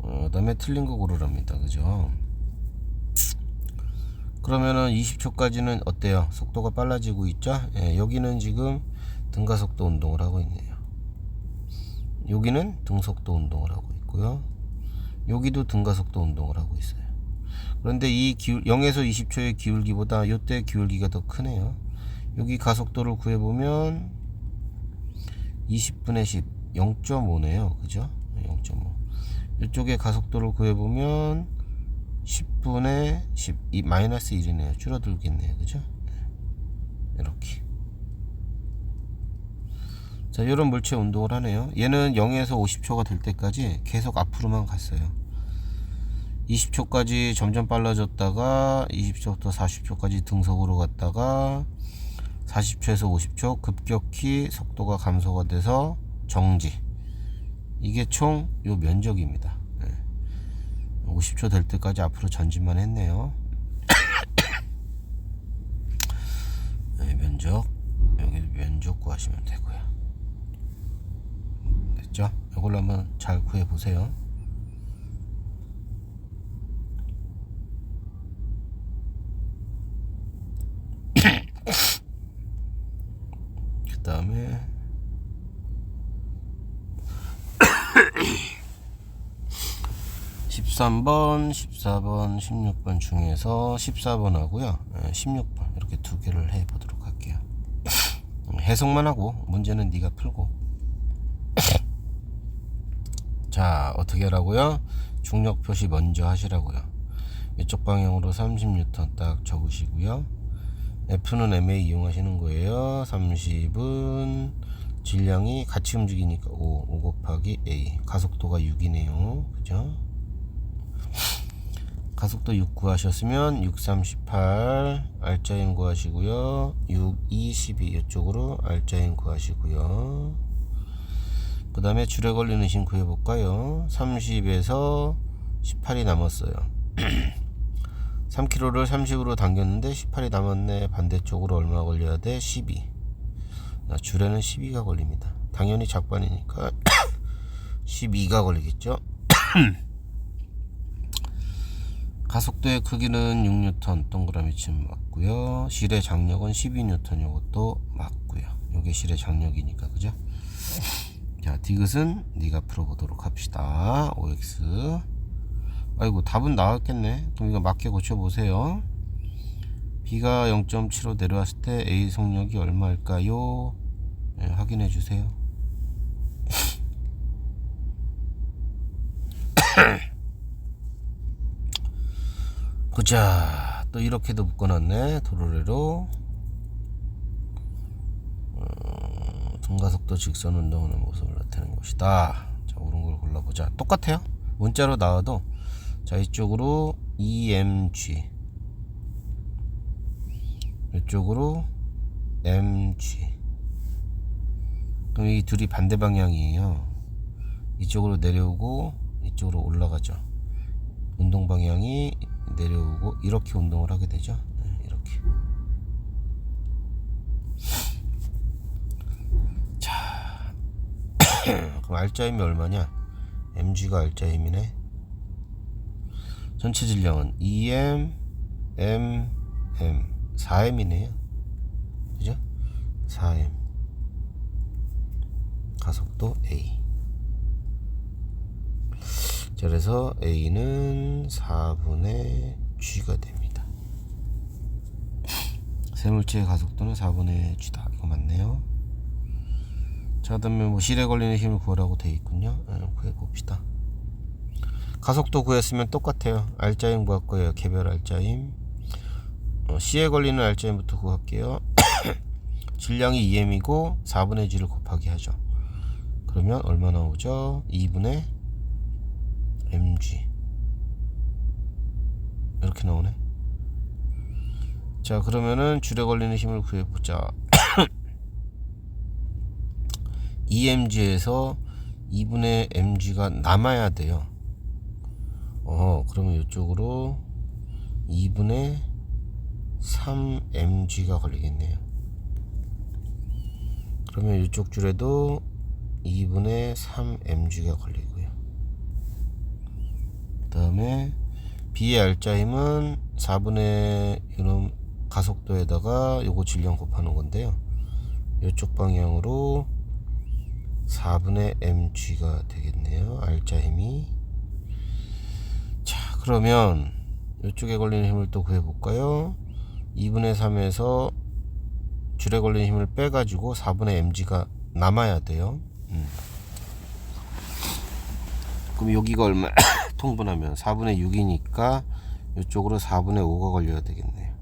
그 다음에 틀린 거 고르랍니다. 그죠? 그러면은 20초까지는 어때요? 속도가 빨라지고 있죠? 여기는 지금 등가속도 운동을 하고 있네요. 여기는 등속도 운동을 하고 있고요. 여기도 등가속도 운동을 하고 있어요. 그런데 이 0에서 20초의 기울기보다 이때 기울기가 더 크네요. 여기 가속도를 구해보면 20분의 10, 0.5네요. 그죠? 0.5. 이쪽에 가속도를 구해보면 10분의 10, 마이너스 1이네요. 줄어들겠네요. 그죠? 이렇게. 자, 이런 물체 운동을 하네요. 얘는 0에서 50초가 될 때까지 계속 앞으로만 갔어요. 20초까지 점점 빨라졌다가 20초부터 40초까지 등속으로 갔다가 40초에서 50초 급격히 속도가 감소가 돼서 정지. 이게 총 요 면적입니다. 50초 될 때까지 앞으로 전진만 했네요. 네, 면적, 여기 면적 구하시면 되고요. 됐죠? 이걸로 한번 잘 구해 보세요. 그 다음에 13번, 14번, 16번 중에서 14번 하고요. 16번 이렇게 두 개. 소개를 해 보도록 할게요. 해석만 하고 문제는 네가 풀고. 자, 어떻게 하라고요? 중력 표시 먼저 하시라고요. 이쪽 방향으로 30N 딱 적으시고요. F는 MA 이용하시는 거예요. 30은 질량이 같이 움직이니까 5 곱하기 A. 가속도가 6이네요. 그죠? 가속도 6 구하셨으면 6, 3, 18 알짜임 구하시고요. 6, 2, 12 이쪽으로 알짜임 구하시고요. 그 다음에 줄에 걸리는 힘 구해볼까요? 30에서 18이 남았어요. 3kg를 30으로 당겼는데 18이 남았네. 반대쪽으로 얼마 걸려야 돼? 12. 줄에는 12가 걸립니다. 당연히 작반이니까 12가 걸리겠죠. 가속도의 크기는 6N 동그라미 침 맞고요. 실의 장력은 12N. 요것도 맞고요. 요게 실의 장력이니까, 그죠? 자, 디귿은 네가 풀어보도록 합시다. OX. 아이고, 답은 나왔겠네. 그럼 이거 맞게 고쳐보세요. B가 0.75 내려왔을 때 A 속력이 얼마일까요? 네, 확인해 주세요. 보자. 또 이렇게도 묶어놨네. 도로래로. 등가속도 직선 운동하는 모습을 나타내는 것이다. 자, 옳은 걸 골라보자. 똑같아요. 문자로 나와도. 자, 이쪽으로 EMG, 이쪽으로 MG. 그럼 이 둘이 반대 방향이에요. 이쪽으로 내려오고 이쪽으로 올라가죠. 운동 방향이 내려오고 이렇게 운동을 하게 되죠. 이렇게. 자, 그럼 알짜힘이 얼마냐? MG가 알짜힘이네. 전체 질량은 EM, M, M 4M이네요. 그죠? 4M. 가속도 A. 자, 그래서 A는 4분의 G가 됩니다. 세물체의 가속도는 4분의 G다. 이거 맞네요. 자, 그다음에 뭐 실에 걸리는 힘을 구하라고 되어 있군요. 구해봅시다. 가속도 구했으면 똑같아요. 알짜힘 구할 거예요. 개별 알짜힘. C에 걸리는 알짜힘부터 구할게요. 질량이 EM이고 4분의 G를 곱하기 하죠. 그러면 얼마 나오죠? 2분의 MG. 이렇게 나오네. 자, 그러면은 줄에 걸리는 힘을 구해보자. EMG에서 2분의 MG가 남아야 돼요. 그러면 이쪽으로 2분의 3mg가 걸리겠네요. 그러면 이쪽 줄에도 2분의 3mg가 걸리고요. 그 다음에 B의 알짜힘은 4분의 이놈 가속도에다가 요거 질량 곱하는 건데요. 이쪽 방향으로 4분의 mg가 되겠네요. 알짜힘이. 자, 그러면 이쪽에 걸리는 힘을 또 구해볼까요? 2분의 3에서 줄에 걸리는 힘을 빼가지고 4분의 mg가 남아야 돼요. 그럼 여기가 얼마 통분하면 4분의 6이니까 이쪽으로 4분의 5가 걸려야 되겠네요.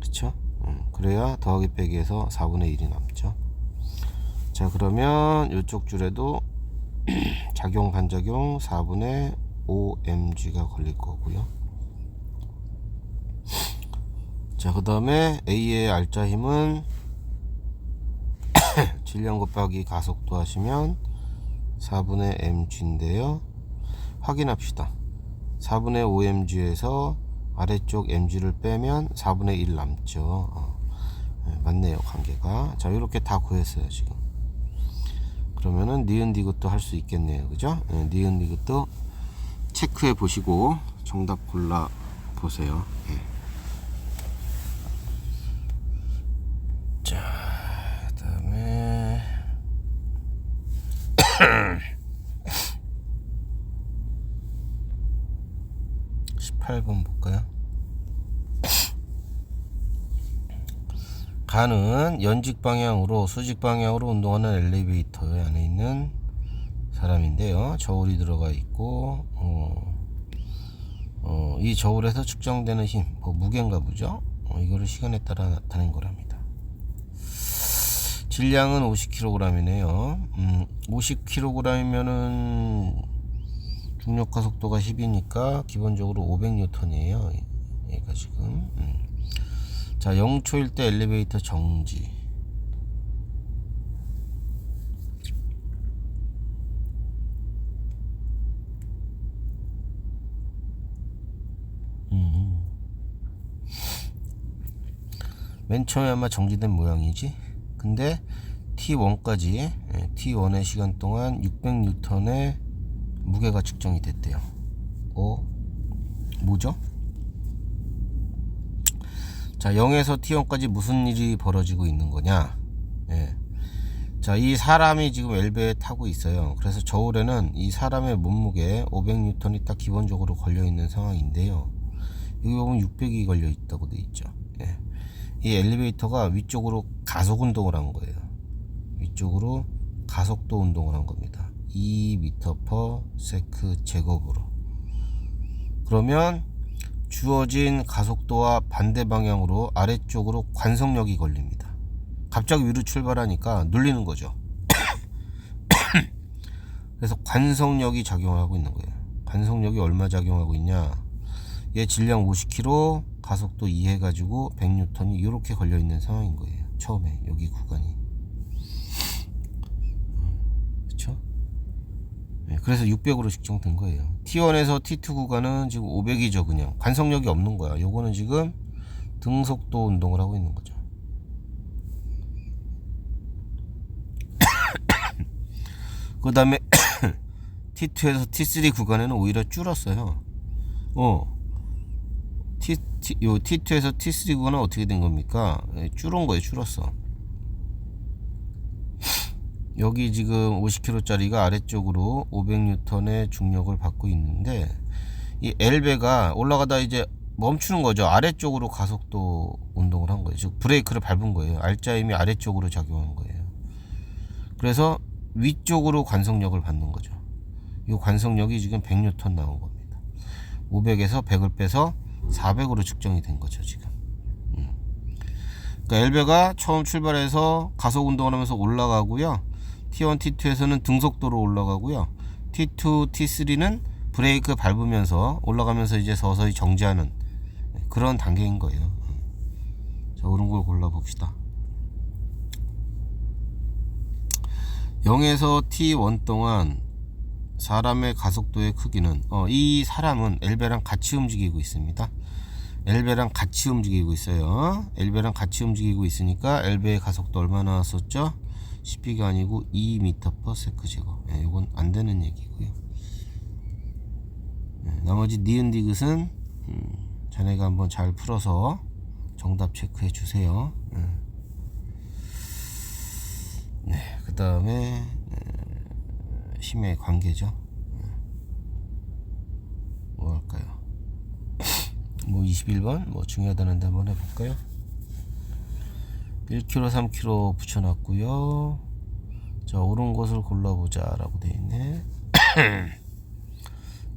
그쵸? 그래야 더하기 빼기해서 4분의 1이 남죠. 자, 그러면 이쪽 줄에도 작용 반작용 4분의 5mg가 걸릴 거고요. 자, 그 다음에 A의 알짜힘은 질량 곱하기 가속도 하시면 4분의 mg인데요. 확인합시다. 4분의 5mg에서 아래쪽 mg를 빼면 4분의 1 남죠. 맞네요, 관계가. 자, 이렇게 다 구했어요, 지금. 그러면은 니은 디귿도 할 수 있겠네요, 그죠? 니은 디귿도 체크해 보시고 정답 골라 보세요. 자, 그다음에 18번 볼까요? 가는 연직 방향으로 수직 방향으로 운동하는 엘리베이터 안에 있는 사람인데요. 저울이 들어가 있고 이 저울에서 측정되는 힘, 뭐 무게인가 보죠. 이거를 시간에 따라 나타낸 거랍니다. 질량은 50kg이네요. 50kg이면은 중력 가속도가 10이니까 기본적으로 500N이에요. 얘가 지금. 자, 0초일 때 엘리베이터 정지. 맨 처음에 아마 정지된 모양이지. 근데 T1까지 T1의 시간 동안 600N의 무게가 측정이 됐대요. 뭐죠? 자, 0에서 T1까지 무슨 일이 벌어지고 있는 거냐? 자, 이 사람이 지금 엘베에 타고 있어요. 그래서 저울에는 이 사람의 몸무게 500N이 딱 기본적으로 걸려 있는 상황인데요. 여기 보면 600이 걸려 있다고 돼 있죠. 이 엘리베이터가 위쪽으로 가속 운동을 한 거예요. 위쪽으로 가속도 운동을 한 겁니다. 2m/s 제곱으로. 그러면 주어진 가속도와 반대 방향으로 아래쪽으로 관성력이 걸립니다. 갑자기 위로 출발하니까 눌리는 거죠. 그래서 관성력이 작용하고 있는 거예요. 관성력이 얼마 작용하고 있냐? 얘 질량 50kg, 가속도 2 해가지고 100N이 이렇게 걸려 있는 상황인 거예요. 처음에 여기 구간이. 그렇죠? 그래서 600으로 측정된 거예요. T1에서 T2 구간은 지금 500이죠. 그냥 관성력이 없는 거야. 요거는 지금 등속도 운동을 하고 있는 거죠. 그 다음에 T2에서 T3 구간에는 오히려 줄었어요. 요 T2에서 T3 구간은 어떻게 된 겁니까? 줄은 거예요. 줄었어. 여기 지금 50kg짜리가 아래쪽으로 500N의 중력을 받고 있는데, 이 엘베가 올라가다 이제 멈추는 거죠. 아래쪽으로 가속도 운동을 한 거예요. 즉 브레이크를 밟은 거예요. 알자 힘이 아래쪽으로 작용한 거예요. 그래서 위쪽으로 관성력을 받는 거죠. 이 관성력이 지금 100N 나온 겁니다. 500에서 100을 빼서 400으로 측정이 된 거죠, 지금. 그러니까 엘베가 처음 출발해서 가속 운동을 하면서 올라가고요. T1, T2에서는 등속도로 올라가고요. T2, T3는 브레이크 밟으면서 올라가면서 이제 서서히 정지하는 그런 단계인 거예요. 자, 옳은 걸 골라 봅시다. 0에서 T1 동안 사람의 가속도의 크기는 이 사람은 엘베랑 같이 움직이고 있습니다. 엘베랑 같이 움직이고 있어요. 엘베랑 같이 움직이고 있으니까 엘베의 가속도 얼마 나왔었죠? 10B가 아니고 2m/s 제곱. 이건 안 되는 얘기고요. 나머지 니은 디귿은 자네가 한번 잘 풀어서 정답 체크해 주세요. 네, 그 다음에 힘의 관계죠. 뭐 할까요? 뭐 21번 뭐 중요하다는데 한번 해볼까요? 1kg 3kg 붙여놨고요. 자, 옳은 것을 골라보자 라고 되어 있네.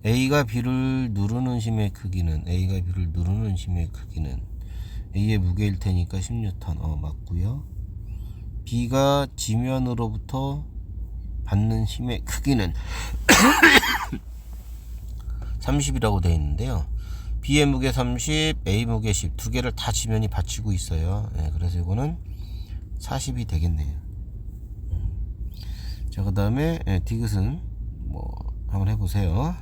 A가 B를 누르는 힘의 크기는 A의 무게일 테니까 10N. 맞고요. B가 지면으로부터 받는 힘의 크기는 30이라고 되어 있는데요. B의 무게 30, A 무게 10, 두 개를 다 지면이 받치고 있어요. 그래서 이거는 40이 되겠네요. 자, 그 다음에 디귿은 뭐 한번 해보세요.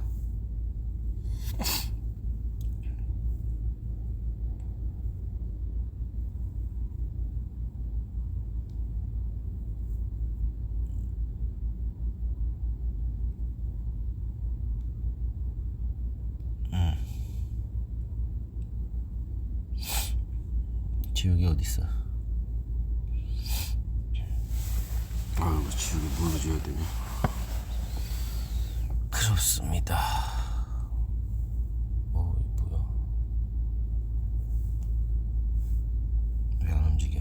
지우개 어딨어? 아이고, 지우개 뭘로 줘야 되냐? 그렇습니다. 뭐야? 왜 안 움직여?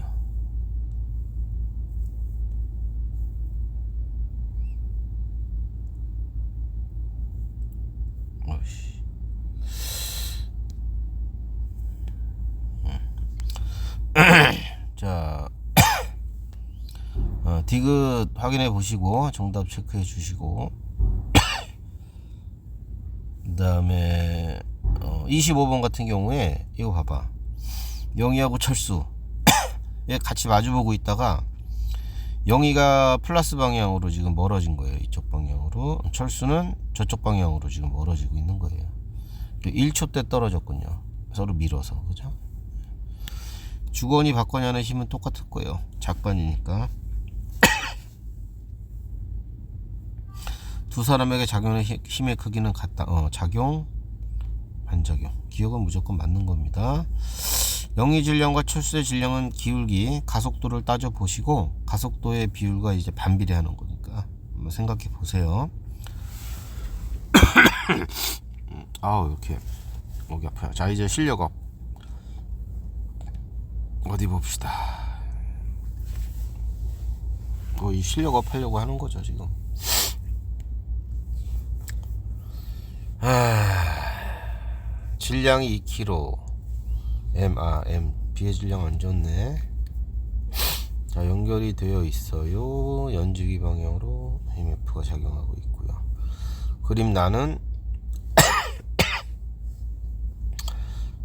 디귿 확인해 보시고 정답 체크해 주시고 그 다음에 25번 같은 경우에 이거 봐봐. 영희하고 철수 얘 같이 마주보고 있다가 영희가 플러스 방향으로 지금 멀어진 거예요. 이쪽 방향으로. 철수는 저쪽 방향으로 지금 멀어지고 있는 거예요. 1초 때 떨어졌군요. 서로 밀어서. 그죠? 주거니 받거니 하는 힘은 똑같을 거예요. 작반이니까. 두 사람에게 작용하는 힘의 크기는 같다. 작용, 반작용. 기억은 무조건 맞는 겁니다. 영희 질량과 철수의 질량은 기울기, 가속도를 따져 보시고 가속도의 비율과 이제 반비례하는 거니까 한번 생각해 보세요. 아우 이렇게 목이 아파요. 자 이제 실력업 어디 봅시다. 이 실력업 하려고 하는 거죠 지금. 질량이 2kg. B의 질량 안 좋네. 자 연결이 되어 있어요. 연지기 방향으로 MF가 작용하고 있고요. 그림 나는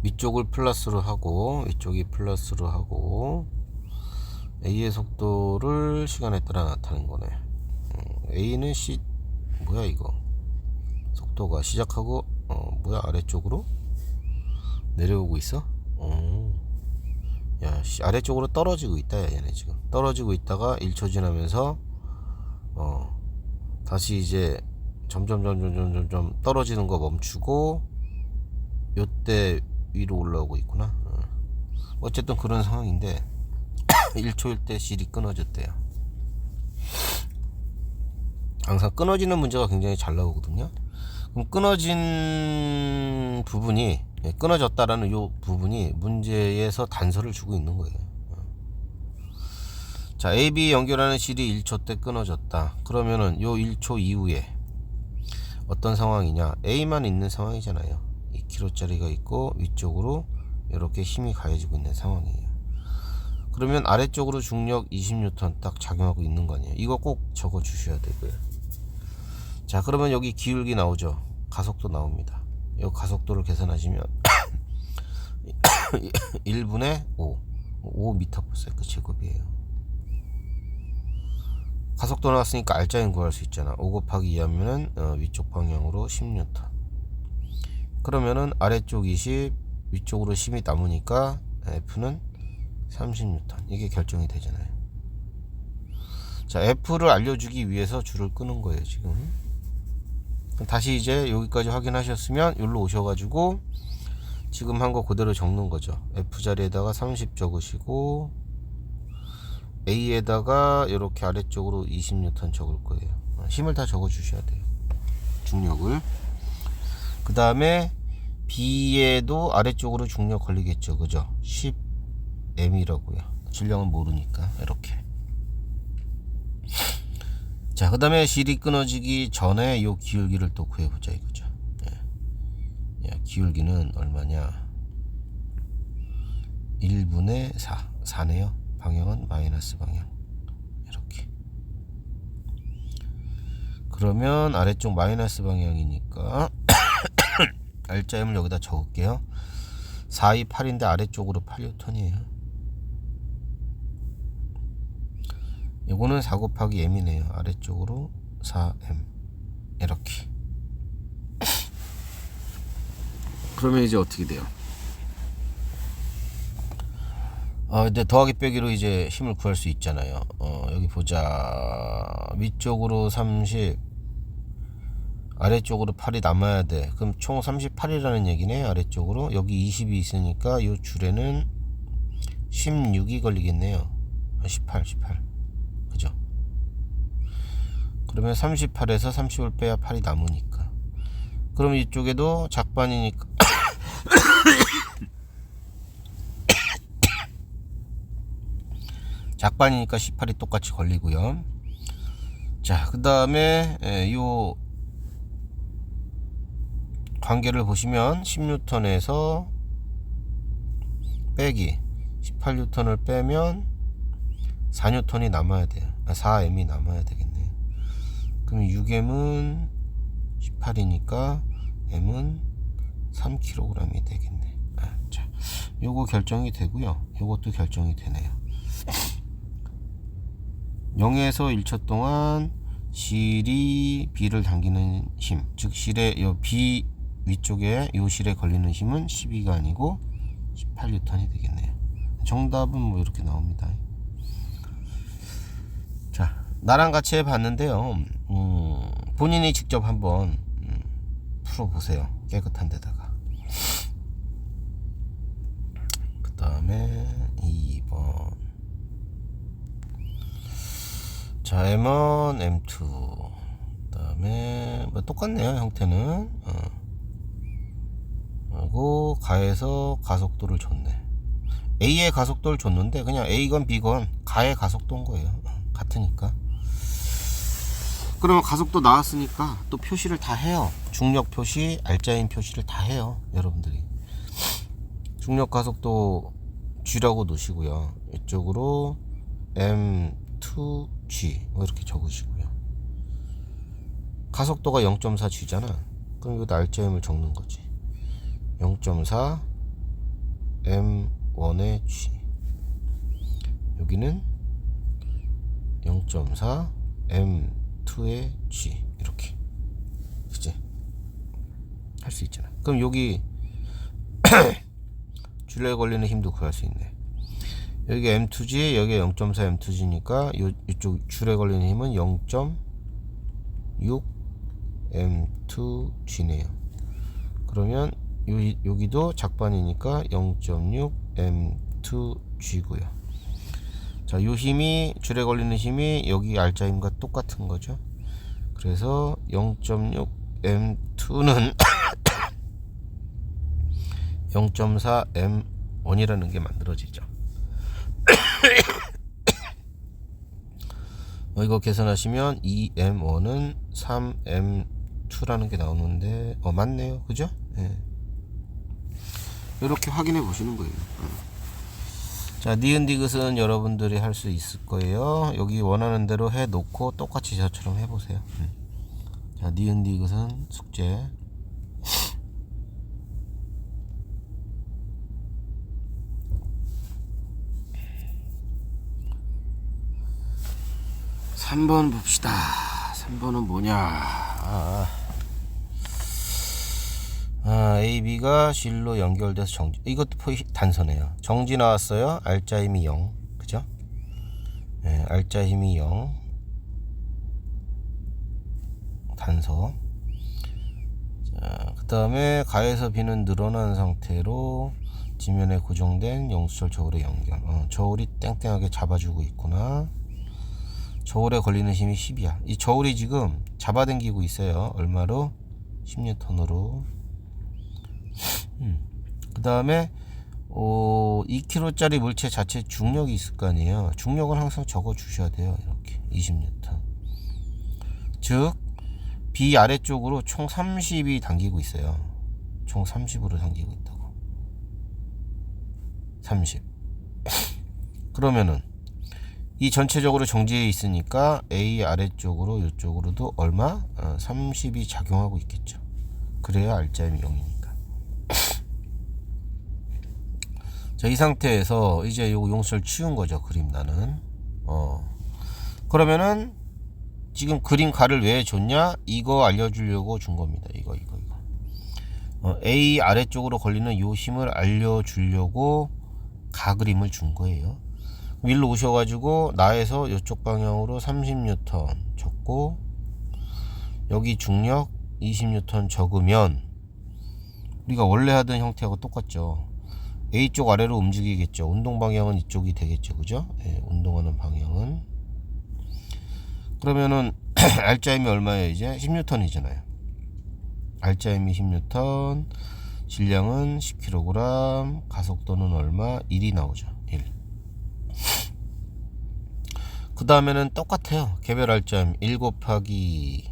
위쪽을 플러스로 하고 위쪽이 플러스로 하고 A의 속도를 시간에 따라 나타낸 거네. A는 C 뭐야 이거 속도가 시작하고 뭐야 아래쪽으로 내려오고 있어? 야 아래쪽으로 떨어지고 있다. 야, 얘네 지금 떨어지고 있다가 1초 지나면서 다시 이제 점점 떨어지는 거 멈추고 요때 위로 올라오고 있구나. 어쨌든 그런 상황인데 1초일 때 실이 끊어졌대요. 항상 끊어지는 문제가 굉장히 잘 나오거든요. 그럼 끊어진 부분이 끊어졌다라는 요 부분이 문제에서 단서를 주고 있는 거예요. 자 AB 연결하는 실이 1초 때 끊어졌다. 그러면은 요 1초 이후에 어떤 상황이냐, A만 있는 상황이잖아요. 2kg짜리가 있고 위쪽으로 이렇게 힘이 가해지고 있는 상황이에요. 그러면 아래쪽으로 중력 20N 딱 작용하고 있는 거 아니에요. 이거 꼭 적어 주셔야 되고요. 자 그러면 여기 기울기 나오죠. 가속도 나옵니다. 이 가속도를 계산하시면 1분의 5m/s 제곱이에요. 가속도 나왔으니까 R자인 구할 수 있잖아. 5 곱하기 2 하면은 위쪽 방향으로 10N. 그러면은 아래쪽 20 위쪽으로 10이 남으니까 F는 30N. 이게 결정이 되잖아요. 자 F를 알려주기 위해서 줄을 끄는 거예요 지금. 다시 이제 여기까지 확인하셨으면 여기로 오셔가지고 지금 한 거 그대로 적는 거죠. F 자리에다가 30 적으시고 A에다가 이렇게 아래쪽으로 20N 적을 거예요. 힘을 다 적어 주셔야 돼요. 중력을. 그 다음에 B에도 아래쪽으로 중력 걸리겠죠. 그죠? 10M이라고요. 질량은 모르니까 이렇게. 자, 그 다음에 실이 끊어지기 전에 요 기울기를 또 구해보자 이거죠. 야, 기울기는 얼마냐? 1분의 4네요. 방향은 마이너스 방향. 이렇게. 그러면 아래쪽 마이너스 방향이니까 R자임을 여기다 적을게요. 4이 8인데 아래쪽으로 8N이에요. 요거는 4 곱하기 m이네요. 아래쪽으로 4m 이렇게. 그러면 이제 어떻게 돼요? 근데 더하기 빼기로 이제 힘을 구할 수 있잖아요. 여기 보자. 위쪽으로 30 아래쪽으로 8이 남아야 돼. 그럼 총 38이라는 얘기네. 아래쪽으로 여기 20이 있으니까 요 줄에는 16이 걸리겠네요. 18 그죠? 그러면 38에서 30을 빼야 8이 남으니까. 그럼 이쪽에도 작반이니까 작반이니까 18이 똑같이 걸리고요. 자, 그 다음에 요 관계를 보시면 10N에서 빼기 18N을 빼면 4N이 남아야 돼요. 4M이 남아야 되겠네요. 그럼 6M은 18이니까 M은 3kg이 되겠네. 자, 요거 결정이 되고요. 요것도 결정이 되네요. 0에서 1초 동안 실이 B를 당기는 힘, 즉 실의 요 B 위쪽에 요 실에 걸리는 힘은 12가 아니고 18N이 되겠네요. 정답은 뭐 이렇게 나옵니다. 자, 나랑 같이 해봤는데요. 본인이 직접 한번 풀어보세요. 깨끗한 데다가. 그 다음에 2번. 자, M1, M2. 그 다음에 뭐 똑같네요. 형태는. 그리고 가에서 가속도를 줬네. A의 가속도를 줬는데 그냥 A건 B건 가의 가속도인 거예요. 같으니까. 그러면 가속도 나왔으니까 또 표시를 다 해요. 중력 표시, 알짜인 표시를 다 해요. 여러분들이. 중력 가속도 G라고 놓으시고요. 이쪽으로 M2G 뭐 이렇게 적으시고요. 가속도가 0.4G잖아. 그럼 이것도 알짜임을 적는 거지. 0.4 M1의 G. 여기는 0.4 M2의 G. 이렇게 이제 할 수 있잖아. 그럼 여기 줄에 걸리는 힘도 구할 수 있네. 여기 M2G, 여기 0.4 M2G니까 이쪽 줄에 걸리는 힘은 0.6 M2G네요. 그러면 여기도 작반이니까 0.6 M2G고요. 자, 요 힘이 줄에 걸리는 힘이 여기 알짜힘과 똑같은 거죠. 그래서 0.6 M2는 0.4 M1이라는 게 만들어지죠. 이거 계산하시면 2M1은 3M2라는 게 나오는데 맞네요. 그죠? 네. 이렇게 확인해 보시는 거예요. 자, 니은 디귿은 여러분들이 할 수 있을 거예요. 여기 원하는 대로 해 놓고 똑같이 저처럼 해 보세요. 자, 니은 디귿은 숙제. 삼 번 봅시다. 3번은 뭐냐? A, B가 실로 연결돼서 정지. 이것도 단서네요. 정지 나왔어요. 알짜 힘이 0. 그죠? 네, 알짜 힘이 0. 단서. 자, 그 다음에 가에서 B는 늘어난 상태로 지면에 고정된 영수철 저울의 연결. 저울이 땡땡하게 잡아주고 있구나. 저울에 걸리는 힘이 10이야. 이 저울이 지금 잡아당기고 있어요. 얼마로? 10N으로. 그 다음에 2kg짜리 물체 자체 중력이 있을 거 아니에요. 중력은 항상 적어 주셔야 돼요. 이렇게 20N. 즉 B 아래쪽으로 총 30이 당기고 있어요. 총 30으로 당기고 있다고. 30. 그러면은 이 전체적으로 정지해 있으니까 A 아래쪽으로 이쪽으로도 얼마? 30이 작용하고 있겠죠. 그래야 알짜임이 0이니까. 자, 이 상태에서 이제 요 용수를 치운 거죠. 그림 나는. 그러면은 지금 그림 가를 왜 줬냐? 이거 알려주려고 준 겁니다. 이거. A 아래쪽으로 걸리는 요 힘을 알려주려고 가 그림을 준 거예요. 일로 오셔가지고 나에서 이쪽 방향으로 30N 적고 여기 중력 20N 적으면 우리가 원래 하던 형태하고 똑같죠. A쪽 아래로 움직이겠죠. 운동 방향은 이쪽이 되겠죠. 그죠? 네, 운동하는 방향은. 그러면은 알짜힘이 얼마예요? 이제 10N이잖아요. 알짜힘이 10N, 질량은 10kg, 가속도는 얼마? 1이 나오죠. 1. 그 다음에는 똑같아요. 개별 알짜힘 1 곱하기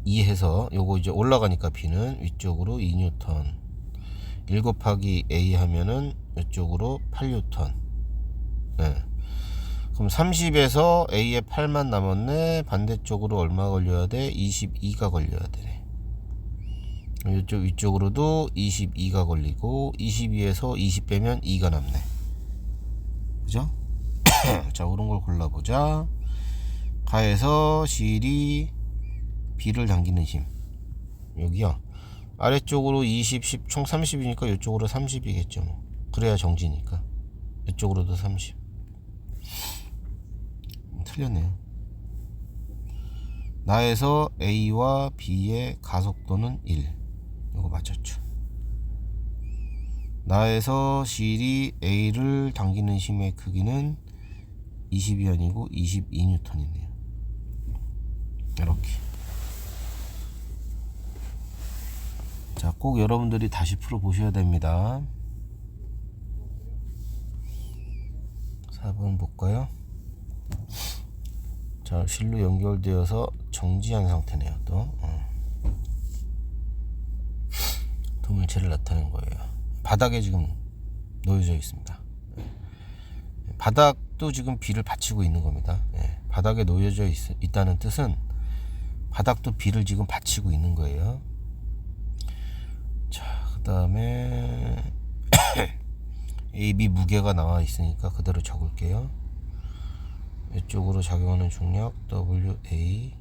2 해서 요거 이제 올라가니까 B는 위쪽으로 2N, 1 곱하기 A 하면은 이쪽으로 8N. 네. 그럼 30에서 A에 8만 남았네. 반대쪽으로 얼마 걸려야 돼? 22가 걸려야 되네. 이쪽 위쪽으로도 22가 걸리고 22에서 20 빼면 2가 남네. 그죠? 자, 그런 걸 골라보자. 가에서 실이 B를 당기는 힘. 여기요. 아래쪽으로 20, 10, 총 30이니까 이쪽으로 30이겠죠. 뭐. 그래야 정지니까. 이쪽으로도 30. 틀렸네요. 나에서 A와 B의 가속도는 1. 이거 맞췄죠. 나에서 실이 A를 당기는 힘의 크기는 20이 아니고 22N이네요. 이렇게. 자, 꼭 여러분들이 다시 풀어 보셔야 됩니다. 4번 볼까요? 자, 실로 연결되어서 정지한 상태네요. 또 도물체를 나타낸 거예요. 바닥에 지금 놓여져 있습니다. 바닥도 지금 비를 받치고 있는 겁니다. 바닥에 놓여져 있다는 뜻은 바닥도 비를 지금 받치고 있는 거예요. 자, 그 다음에 AB 무게가 나와 있으니까 그대로 적을게요. 이쪽으로 작용하는 중력 WA,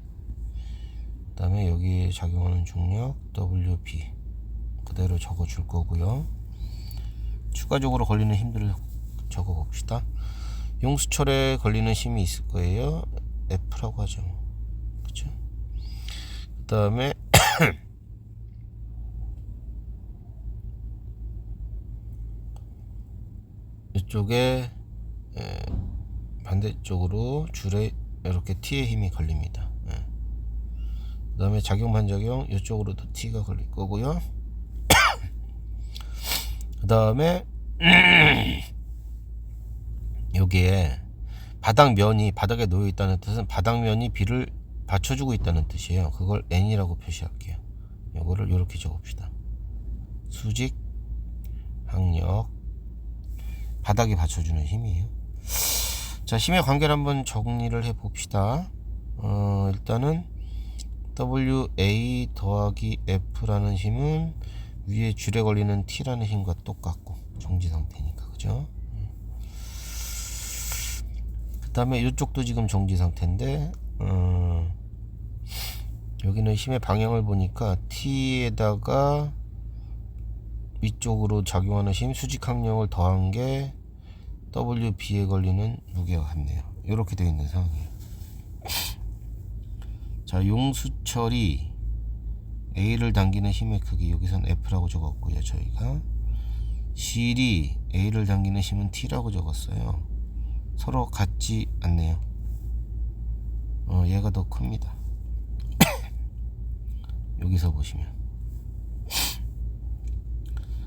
그 다음에 여기에 작용하는 중력 WB 그대로 적어 줄 거고요. 추가적으로 걸리는 힘들을 적어 봅시다. 용수철에 걸리는 힘이 있을 거예요. F라고 하죠. 그쵸? 그 다음에 이쪽에 반대쪽으로 줄에 이렇게 T의 힘이 걸립니다. 그 다음에 작용 반작용 이쪽으로도 T가 걸릴 거고요. 그 다음에 여기에 바닥면이 바닥에 놓여 있다는 뜻은 바닥면이 비를 받쳐주고 있다는 뜻이에요. 그걸 N이라고 표시할게요. 이거를 이렇게 적읍시다. 수직 항력 바닥이 받쳐주는 힘이에요. 자, 힘의 관계를 한번 정리를 해 봅시다. 일단은 WA 더하기 F라는 힘은 위에 줄에 걸리는 T라는 힘과 똑같고 정지 상태니까, 그죠? 그 다음에 이쪽도 지금 정지 상태인데 여기는 힘의 방향을 보니까 T에다가 위쪽으로 작용하는 힘 수직 항력을 더한 게 WB에 걸리는 무게와 같네요. 이렇게 되어 있는 상황이에요. 자, 용수철이 A를 당기는 힘의 크기 여기선 F라고 적었고요. 저희가 실이 A를 당기는 힘은 T라고 적었어요. 서로 같지 않네요. 얘가 더 큽니다. 여기서 보시면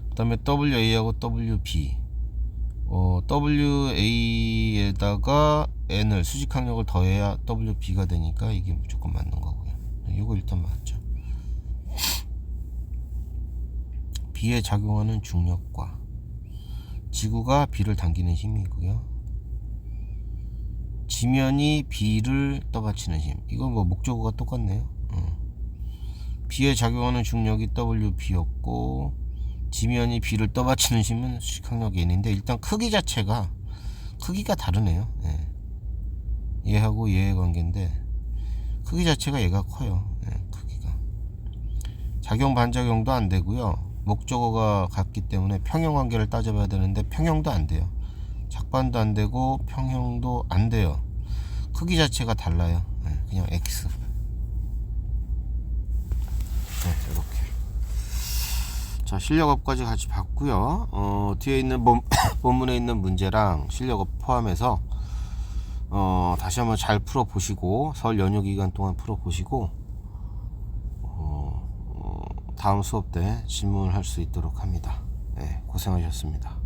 그 다음에 WA하고 WB WA에다가 N을 수직항력을 더해야 WB가 되니까 이게 무조건 맞는 거고요. 이거 일단 맞죠. B에 작용하는 중력과 지구가 B를 당기는 힘이고요. 지면이 B를 떠받치는 힘. 이건 뭐 목적어가 똑같네요. B에 작용하는 중력이 WB였고 지면이 B를 떠받치는 힘은 수직항력 N인데 일단 크기 자체가 크기가 다르네요. 얘하고 얘의 관계인데 크기 자체가 얘가 커요. 크기가 작용 반작용도 안 되고요. 목적어가 같기 때문에 평형 관계를 따져봐야 되는데 평형도 안 돼요. 작반도 안 되고 평형도 안 돼요. 크기 자체가 달라요. 그냥 X. 이렇게. 자, 실력업까지 같이 봤고요. 뒤에 있는 본문에 있는 문제랑 실력업 포함해서 다시 한번 잘 풀어보시고 설 연휴 기간 동안 풀어보시고 다음 수업 때 질문을 할 수 있도록 합니다. 고생하셨습니다.